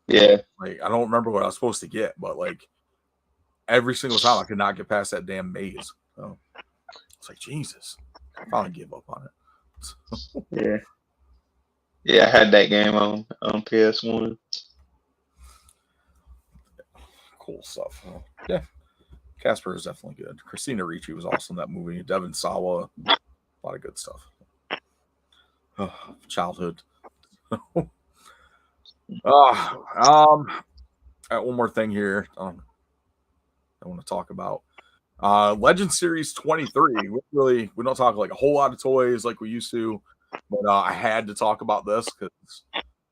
Yeah. Like I don't remember what I was supposed to get, but like every single time I could not get past that damn maze. So it's like, Jesus, I finally gave up on it. Yeah. Yeah, I had that game on PS1. Cool stuff. Yeah. Casper is definitely good. Christina Ricci was awesome in that movie. Devin Sawa, a lot of good stuff. Childhood. One more thing here I want to talk about. Legend Series 23. We don't talk like a whole lot of toys like we used to, but I had to talk about this because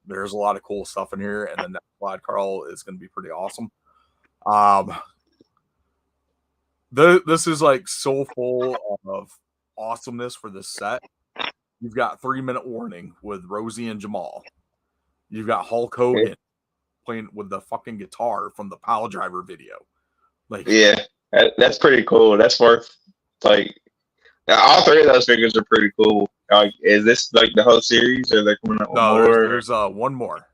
there's a lot of cool stuff in here, and the next slide, Carl, is going to be pretty awesome. This is like so full of awesomeness for this set. You've got 3-minute warning with Rosie and Jamal. You've got Hulk Hogan playing with the fucking guitar from the Pile Driver video. Like, yeah, that's pretty cool. That's worth like all three of those figures are pretty cool. Like, is this like the whole series, or are they coming out with no, more? there's one more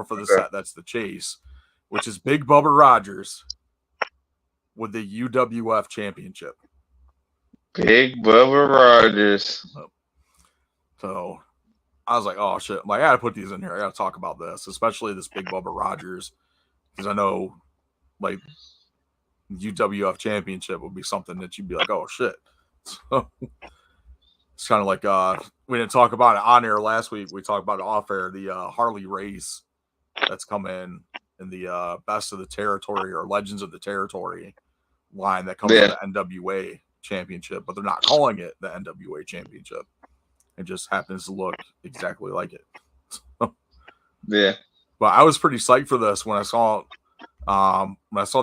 for the Okay. set. That's the chase, which is Big Bubba Rogers with the UWF Championship. Big Bubba Rogers. So I was like, oh shit! I'm like, I gotta put these in here. I gotta talk about this, especially this Big Bubba Rogers, because I know like UWF Championship would be something that you'd be like, oh shit. So it's kind of like we didn't talk about it on air last week. We talked about it off air. The Harley race that's coming in the Best of the Territory or Legends of the Territory line that comes in the NWA Championship, but they're not calling it the NWA Championship. It just happens to look exactly like it. Yeah. But I was pretty psyched for this when I saw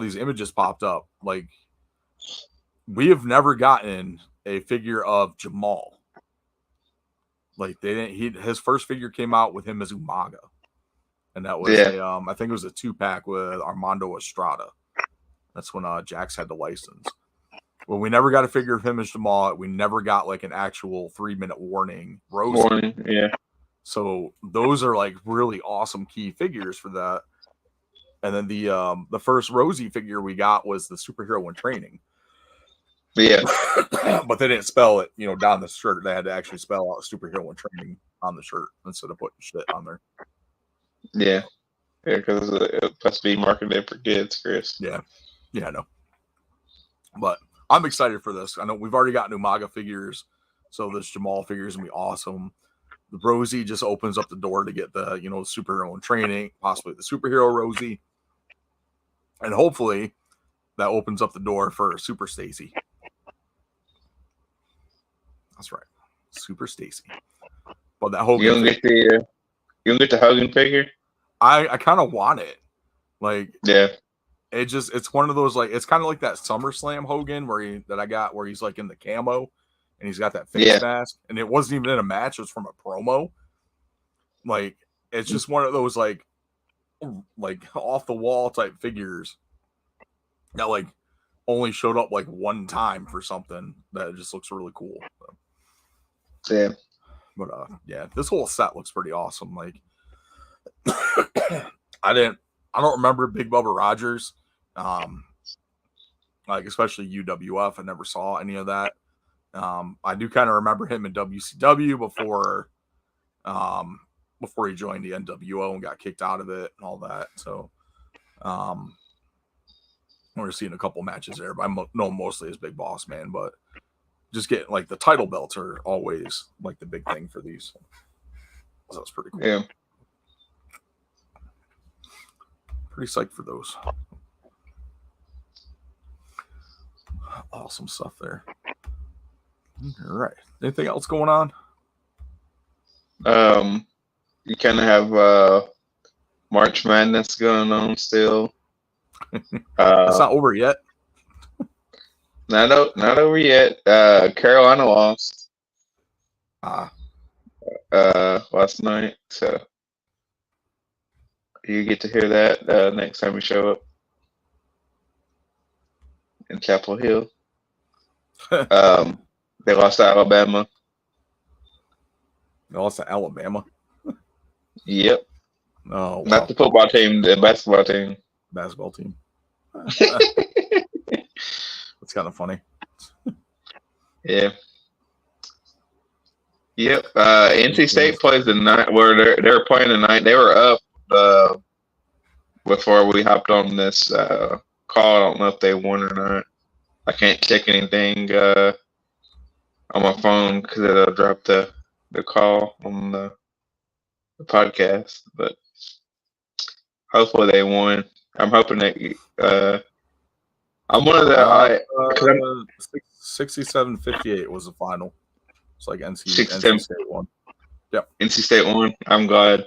these images popped up. Like, we have never gotten a figure of Jamal. Like, they didn't. His first figure came out with him as Umaga, and that was I think it was a 2-pack with Armando Estrada. That's when Jax had the license. Well, we never got a figure of him as Jamal. We never got like an actual 3-minute warning Rosie. Yeah. So those are like really awesome key figures for that. And then the first Rosie figure we got was the superhero in training. Yeah. But they didn't spell it, down the shirt. They had to actually spell out superhero in training on the shirt instead of putting shit on there. Yeah. Yeah, because it must be marketed for kids, Chris. Yeah. Yeah, I know. But I'm excited for this. I know we've already got Umaga figures, so this Jamal figure is going to be awesome. The Rosie just opens up the door to get the, superhero in training, possibly the superhero Rosie. And hopefully that opens up the door for Super Stacy. That's right. Super Stacy. But that Hogan you don't get the Hogan figure? I kind of want it. Like, yeah. It's one of those, like, it's kind of like that SummerSlam Hogan where he's like in the camo and he's got that face mask, and it wasn't even in a match, it was from a promo. Like, it's just one of those like off the wall type figures that like only showed up like one time for something that just looks really cool. So. Yeah. But this whole set looks pretty awesome. Like, I don't remember Big Bubba Rogers. Like, especially UWF. I never saw any of that. I do kind of remember him in WCW before he joined the NWO and got kicked out of it and all that. So we're seeing a couple matches there, but I know him mostly as Big Boss Man, but just getting like the title belts are always like the big thing for these. So that's pretty cool. Yeah. Pretty psyched for those. Awesome stuff there. All right. Anything else going on? You kind of have March Madness going on still. It's not over yet. Not over yet. Carolina lost last night, so you get to hear that next time we show up in Chapel Hill. They lost to Alabama. They lost to Alabama? Yep. Oh, wow. Not the football team, the basketball team. Basketball team. That's kind of funny. Yeah. Yep. NC State plays tonight. Where they're playing tonight. They were up before we hopped on this call. I don't know if they won or not. I can't check anything on my phone because it'll drop the call on the podcast. But hopefully they won. I'm hoping that I'm one of the 67-58 was the final. It's like NC State won. Yep. NC State won. I'm glad.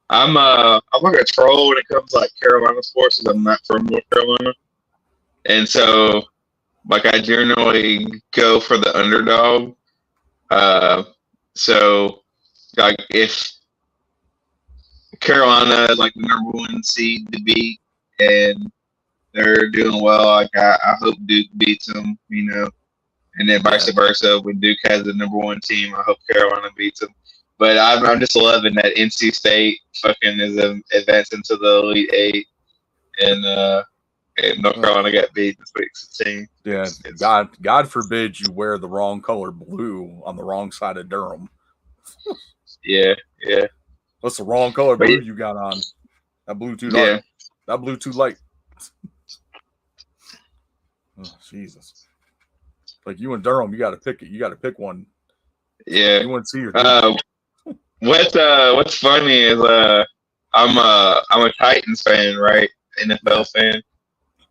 I'm like a troll when it comes to like Carolina sports because I'm not from North Carolina. And so like I generally go for the underdog. So, like, if Carolina is like the number one seed to beat, and they're doing well, like I hope Duke beats them, and then vice versa. When Duke has the number one team, I hope Carolina beats them. But I'm just loving that NC State fucking is advancing to the Elite Eight, and North Carolina got beat this week. 16. Yeah, God forbid you wear the wrong color blue on the wrong side of Durham. Yeah. What's the wrong color blue you got on? That blue too dark. Yeah. That blue too light. Oh, Jesus. Like you in Durham, you got to pick it. You got to pick one. Yeah. You want to see your. What's funny is I'm a Titans fan, right? NFL fan,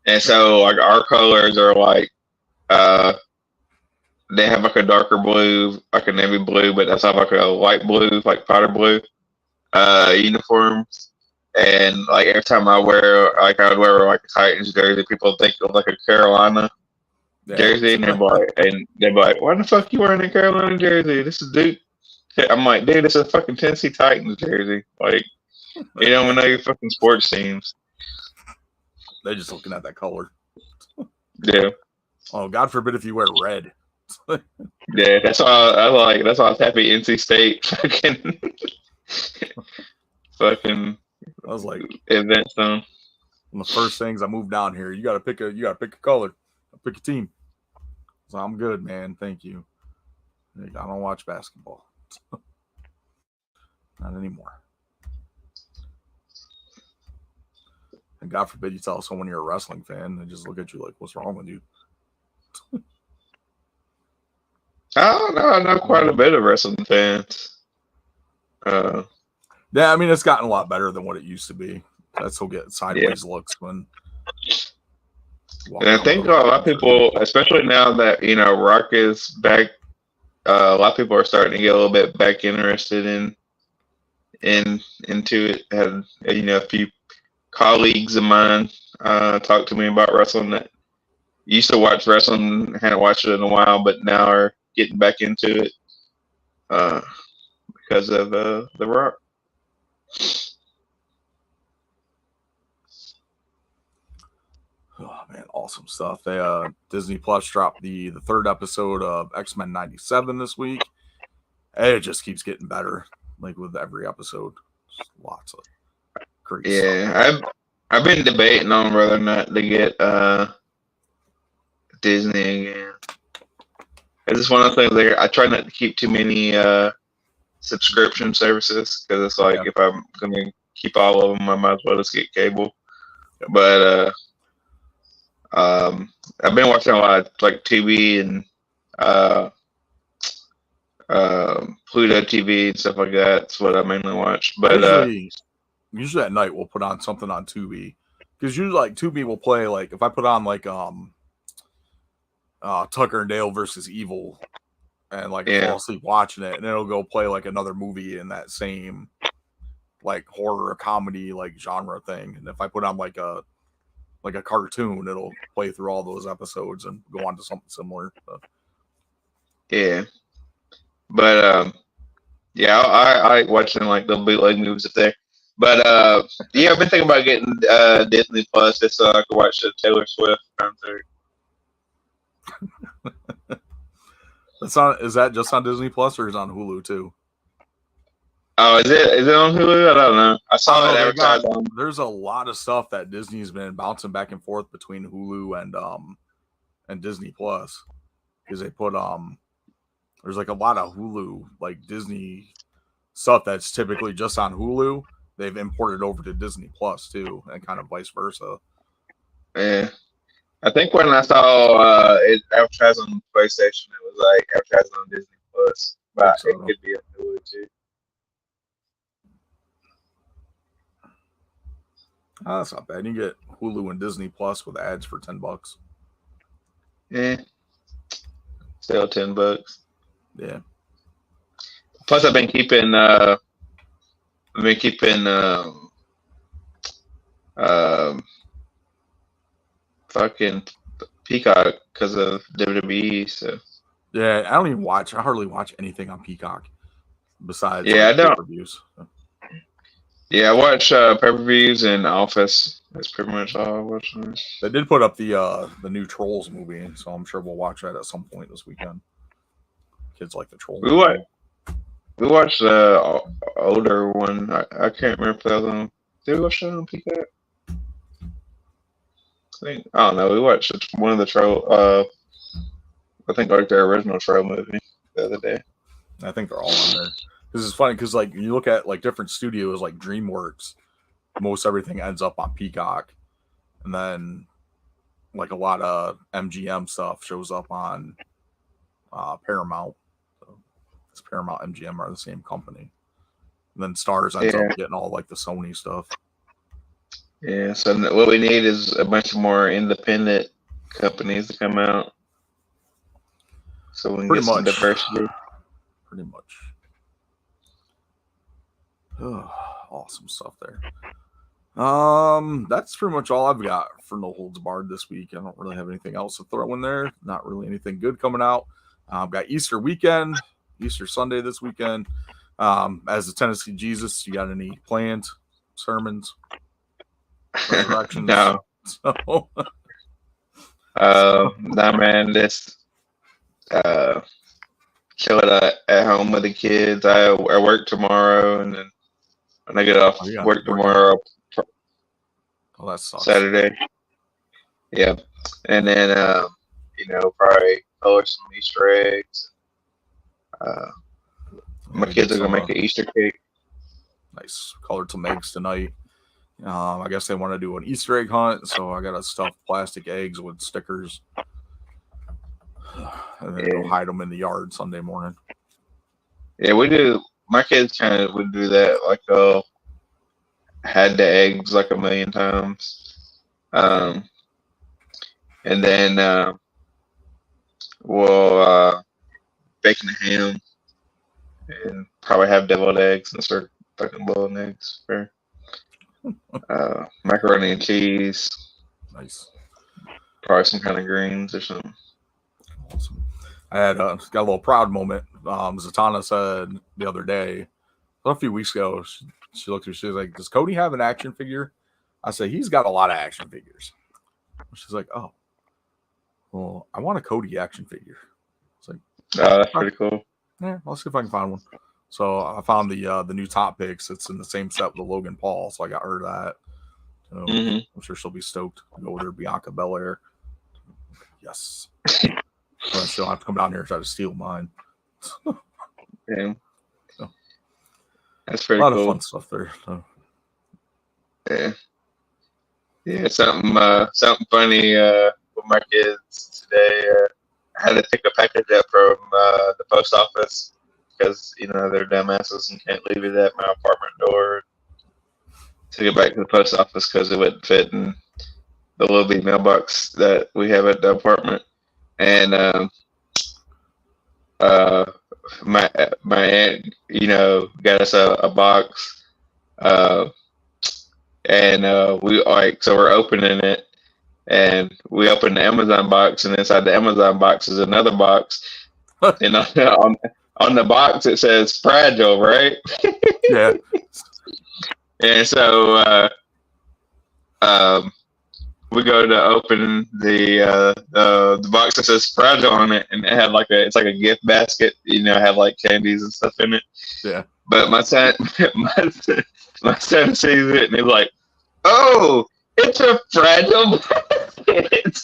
and so like our colors are like they have like a darker blue, like a navy blue, but that's not like a light blue, like powder blue uniforms. And like every time I wear, like I would wear like a Titans jersey, people think of like a Carolina jersey, and they're like, why the fuck you wearing a Carolina jersey? This is Duke. I'm like, dude, it's a fucking Tennessee Titans jersey. Like, you don't even know your fucking sports teams. They're just looking at that color. Yeah. Oh, God forbid if you wear red. Yeah, that's all I like. That's all I was happy NC State fucking I was like, event zone. One of the first things I moved down here, you gotta pick a color. Pick a team. So I'm good, man. Thank you. I don't watch basketball. Not anymore. And God forbid you tell someone you're a wrestling fan, they just look at you like, what's wrong with you? I don't know. I know quite a bit of wrestling fans. Yeah, I mean, it's gotten a lot better than what it used to be. I still get sideways looks when. And I think a lot of people, especially now that Rock is back, a lot of people are starting to get a little bit back interested into it. Had a few colleagues of mine talk to me about wrestling that used to watch wrestling, hadn't watched it in a while, but now are getting back into it because of The Rock. Oh man, awesome stuff. They Disney Plus dropped the third episode of X-Men 97 this week. And it just keeps getting better, like with every episode. Just lots of great stuff. Yeah, I've been debating on whether or not to get Disney again. It's just one of the things that I try not to keep too many subscription services because it's like if I'm gonna keep all of them, I might as well just get cable. But I've been watching a lot of like TV and Pluto TV and stuff like that. That's what I mainly watch. But usually at night we'll put on something on Tubi because usually like Tubi will play like if I put on like Tucker and Dale versus Evil and like I fall asleep watching it and it'll go play like another movie in that same like horror or comedy like genre thing. And if I put on like a cartoon, it'll play through all those episodes and go on to something similar. So. Yeah. But I like watching like the bootleg movies up there. But I've been thinking about getting Disney Plus just so I can watch the Taylor Swift concert. Is that just on Disney Plus or is it on Hulu too? Oh, is it on Hulu? I don't know. I saw it advertised on. There's a lot of stuff that Disney's been bouncing back and forth between Hulu and Disney Plus because they put there's like a lot of Hulu like Disney stuff that's typically just on Hulu. They've imported over to Disney Plus too, and kind of vice versa. Yeah, I think when I saw it advertised on PlayStation, it was like advertised on Disney Plus, but it could be on Hulu too. Oh, that's not bad. You get Hulu and Disney Plus with ads for $10. Yeah, still $10. Yeah. Plus, I've been keeping fucking Peacock because of WWE. So yeah, I hardly watch anything on Peacock. besides Yeah, I don't. pay-per-views. Yeah, I watch pay-per-views and Office. That's pretty much all I watch. They did put up the new Trolls movie, so I'm sure we'll watch that at some point this weekend. Kids like the Trolls. We watched the older one. I can't remember if that was on. Did we watch that on Peacock? I don't know. We watched one of the Troll. I think like their original Troll movie the other day. I think they're all on there. This is funny because like you look at like different studios like DreamWorks, most everything ends up on Peacock, and then like a lot of MGM stuff shows up on Paramount. So it's Paramount MGM are the same company. And then Stars ends up getting all like the Sony stuff. Yeah, so what we need is a bunch more independent companies to come out, so we can get some diversity. Pretty much. Oh, awesome stuff there. That's pretty much all I've got for No Holds Barred this week. I don't really have anything else to throw in there. Not really anything good coming out. I've got Easter weekend, Easter Sunday this weekend. As a Tennessee Jesus, you got any plans, sermons, resurrections? No. So, nah, man, just chill at home with the kids. I work tomorrow, and then when I get off work tomorrow, that sucks. Saturday. Yeah, and then probably color some Easter eggs. My kids are gonna make an Easter cake. Nice. Colored some eggs tonight. I guess they want to do an Easter egg hunt, so I gotta stuff plastic eggs with stickers, and then go hide them in the yard Sunday morning. Yeah, we do. My kids kind of would do that. Like they'll had the eggs like 1,000,000 times, and then we'll bake the ham and probably have deviled eggs and start fucking boiling eggs for macaroni and cheese. Nice. Probably some kind of greens or something. Awesome. I had got a little proud moment. Zatanna said the other day, a few weeks ago, she looked at me, she was like, "Does Cody have an action figure?" I said, "He's got a lot of action figures." She's like, "Oh, well, I want a Cody action figure." It's like, that's pretty cool. Yeah, I'll see if I can find one. So I found the new Top Picks. It's in the same set with the Logan Paul, so I got her that. So I'm sure she'll be stoked to go with her Bianca Belair. Yes. But she'll have to come down here and try to steal mine. Yeah. So, that's pretty cool. A lot of fun stuff there. So. Yeah. Yeah, something funny with my kids today. I had to pick a package up from the post office because they're dumbasses and can't leave it at my apartment door. Took it back to the post office because it wouldn't fit in the little bitty mailbox that we have at the apartment. And my aunt, got us a box, and we're opening it, and we open the Amazon box, and inside the Amazon box is another box, and on the box it says fragile, right? Yeah. And so we go to open the box that says fragile on it, and it had it's like a gift basket, had like candies and stuff in it. Yeah. But my son sees it and he's like, "Oh, it's a fragile basket."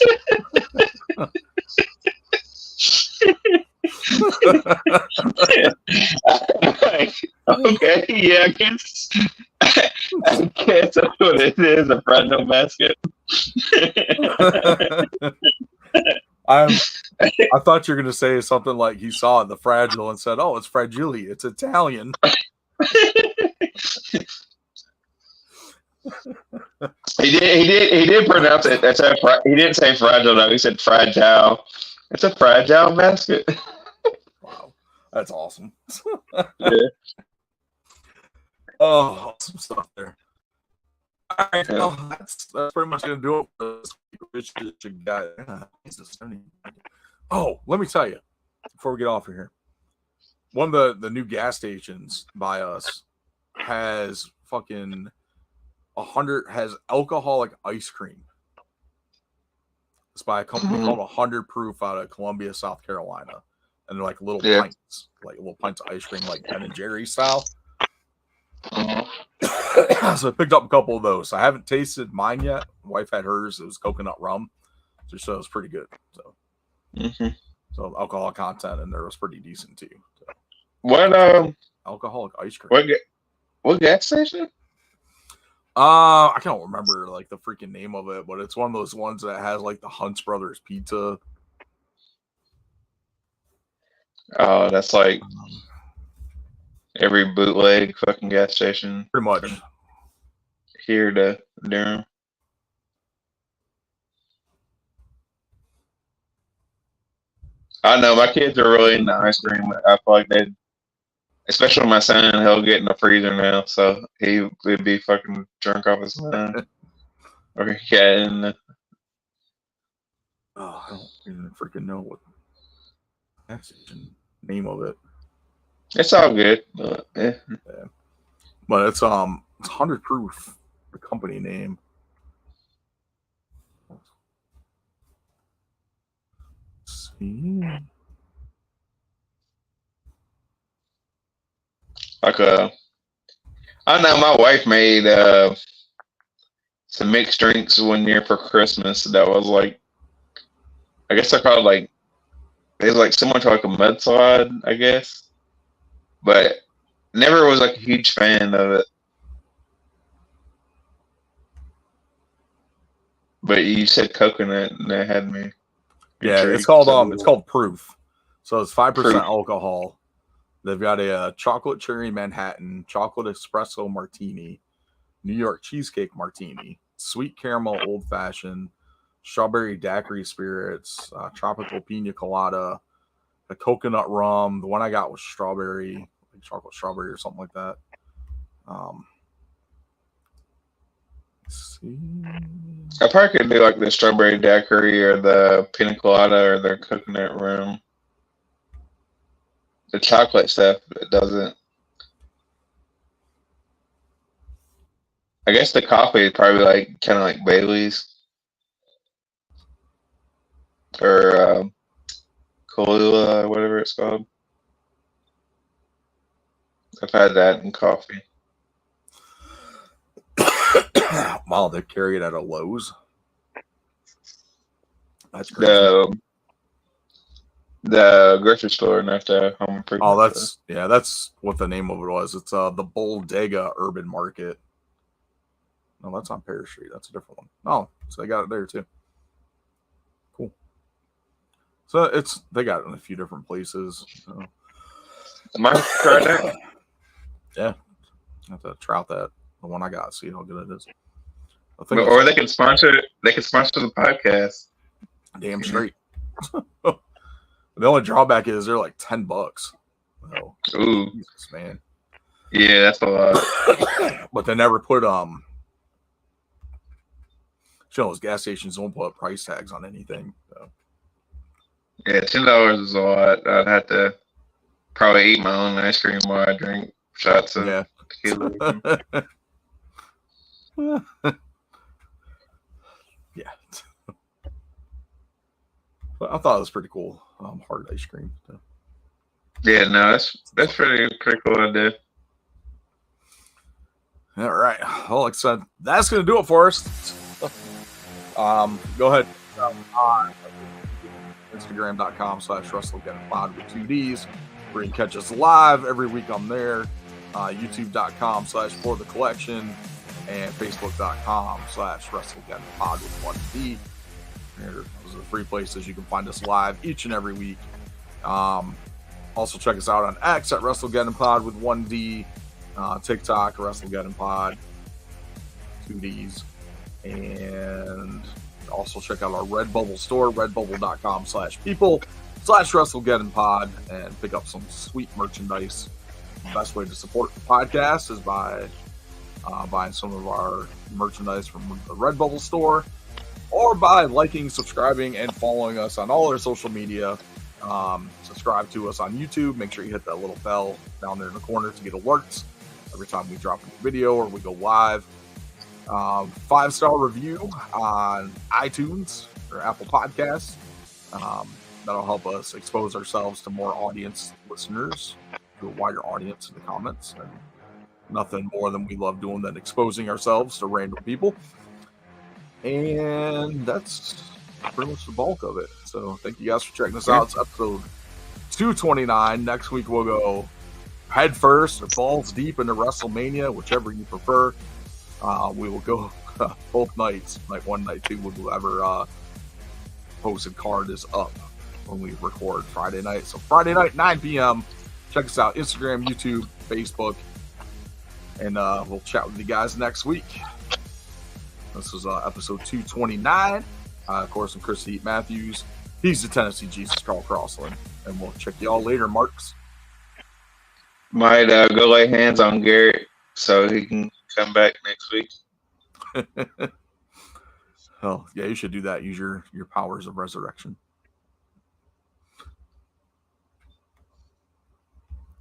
Okay, yeah, I guess that's what it is, a fragile basket. I thought you were going to say something like he saw the fragile and said, "Oh, it's fragile. It's Italian." He did pronounce it. He didn't say fragile though. He said fragile. It's a fragile basket. Wow, that's awesome. Yeah. Oh, awesome stuff there. All right, well, that's pretty much going to do it for this week. Oh, let me tell you before we get off of here. one of the new gas stations by us has fucking 100 has alcoholic ice cream. It's by a company called 100 Proof out of Columbia, South Carolina, and they're like little pints, like little pints of ice cream, like Ben and Jerry style. So I picked up a couple of those. I haven't tasted mine yet. My wife had hers. It was coconut rum, so it was pretty good. So, so alcohol content in there was pretty decent too. So. What alcoholic ice cream? What gas station? I can't remember like the freaking name of it, but it's one of those ones that has like the Hunt's Brothers pizza. Oh, that's like every bootleg fucking gas station. Pretty much. Here to Durham. I know my kids are really into ice cream. I feel like they, especially my son, he'll get in the freezer now, so he would be fucking drunk off his mind. Or getting. Oh, I don't even freaking know what gas station name of it. It's all good, but yeah. But it's 100 Proof, the company name. Let's see. Like I know my wife made some mixed drinks one year for Christmas that was like, I guess they're called like, it was like similar to like a mudslide, I guess, but never was like a huge fan of it. But you said coconut, and that had me. Yeah, it's called Proof. So it's 5% alcohol. They've got a chocolate cherry Manhattan, chocolate espresso martini, New York cheesecake martini, sweet caramel old fashioned, strawberry daiquiri spirits, tropical pina colada, a coconut rum. The one I got was strawberry, like chocolate strawberry or something like that. Let's see. I probably could do like the strawberry daiquiri or the pina colada or the coconut rum. The chocolate stuff, it doesn't. I guess the coffee is probably like kind of like Bailey's or Kahlua or whatever it's called. I've had that in coffee. Wow, they carry it at a Lowe's. That's crazy. The grocery store, not the home improvement. Oh, that's what the name of it was. It's the Bodega Urban Market. No, that's on Pear Street. That's a different one. Oh, so they got it there too. Cool. So they got it in a few different places. So. Might try that. Yeah, I have to try out the one I got. See how good it is. Or they can sponsor. They can sponsor the podcast. Damn straight. The only drawback is they're like $10. Oh, ooh, Jesus, man. Yeah, that's a lot. But they never put those gas stations don't put price tags on anything. So. Yeah, $10 is a lot. I'd have to probably eat my own ice cream while I drink shots of tequila. Yeah. But I thought it was pretty cool. Hard ice cream. So. Yeah, no, that's pretty cool idea. All right. Well, like I said, that's going to do it for us. Go ahead on Instagram.com/WrestleGettingPod with 2 Ds, where you can catch us live every week on there. YouTube.com/For the Collection and Facebook.com/WrestleGettingPod with 1 D. Those are the 3 places you can find us live each and every week. Also check us out on X at WrestleGettingPod with 1 D, TikTok WrestleGettingPod 2 Ds, and also check out our Redbubble store, redbubble.com/people/WrestleGettingPod, and pick up some sweet merchandise. The best way to support the podcast is by buying some of our merchandise from the Redbubble store, or by liking, subscribing, and following us on all our social media. Subscribe to us on YouTube. Make sure you hit that little bell down there in the corner to get alerts every time we drop a new video or we go live. 5-star review on iTunes or Apple Podcasts. That'll help us expose ourselves to more audience listeners, to a wider audience in the comments. And nothing more than we love doing than exposing ourselves to random people. And that's pretty much the bulk of it. So thank you guys for checking us out. It's episode 229. Next week we'll go head first or balls deep into WrestleMania, whichever you prefer. We will go both nights, night 1, night 2, whoever posted card is up when we record Friday night. So Friday night, 9 p.m. Check us out. Instagram, YouTube, Facebook. And we'll chat with you guys next week. This is episode 229. Of course, I'm Chris Heat Matthews. He's the Tennessee Jesus, Carl Crossland. And we'll check you all later, Marks. Might go lay hands on Garrett so he can come back next week. Oh, yeah, you should do that. Use your powers of resurrection.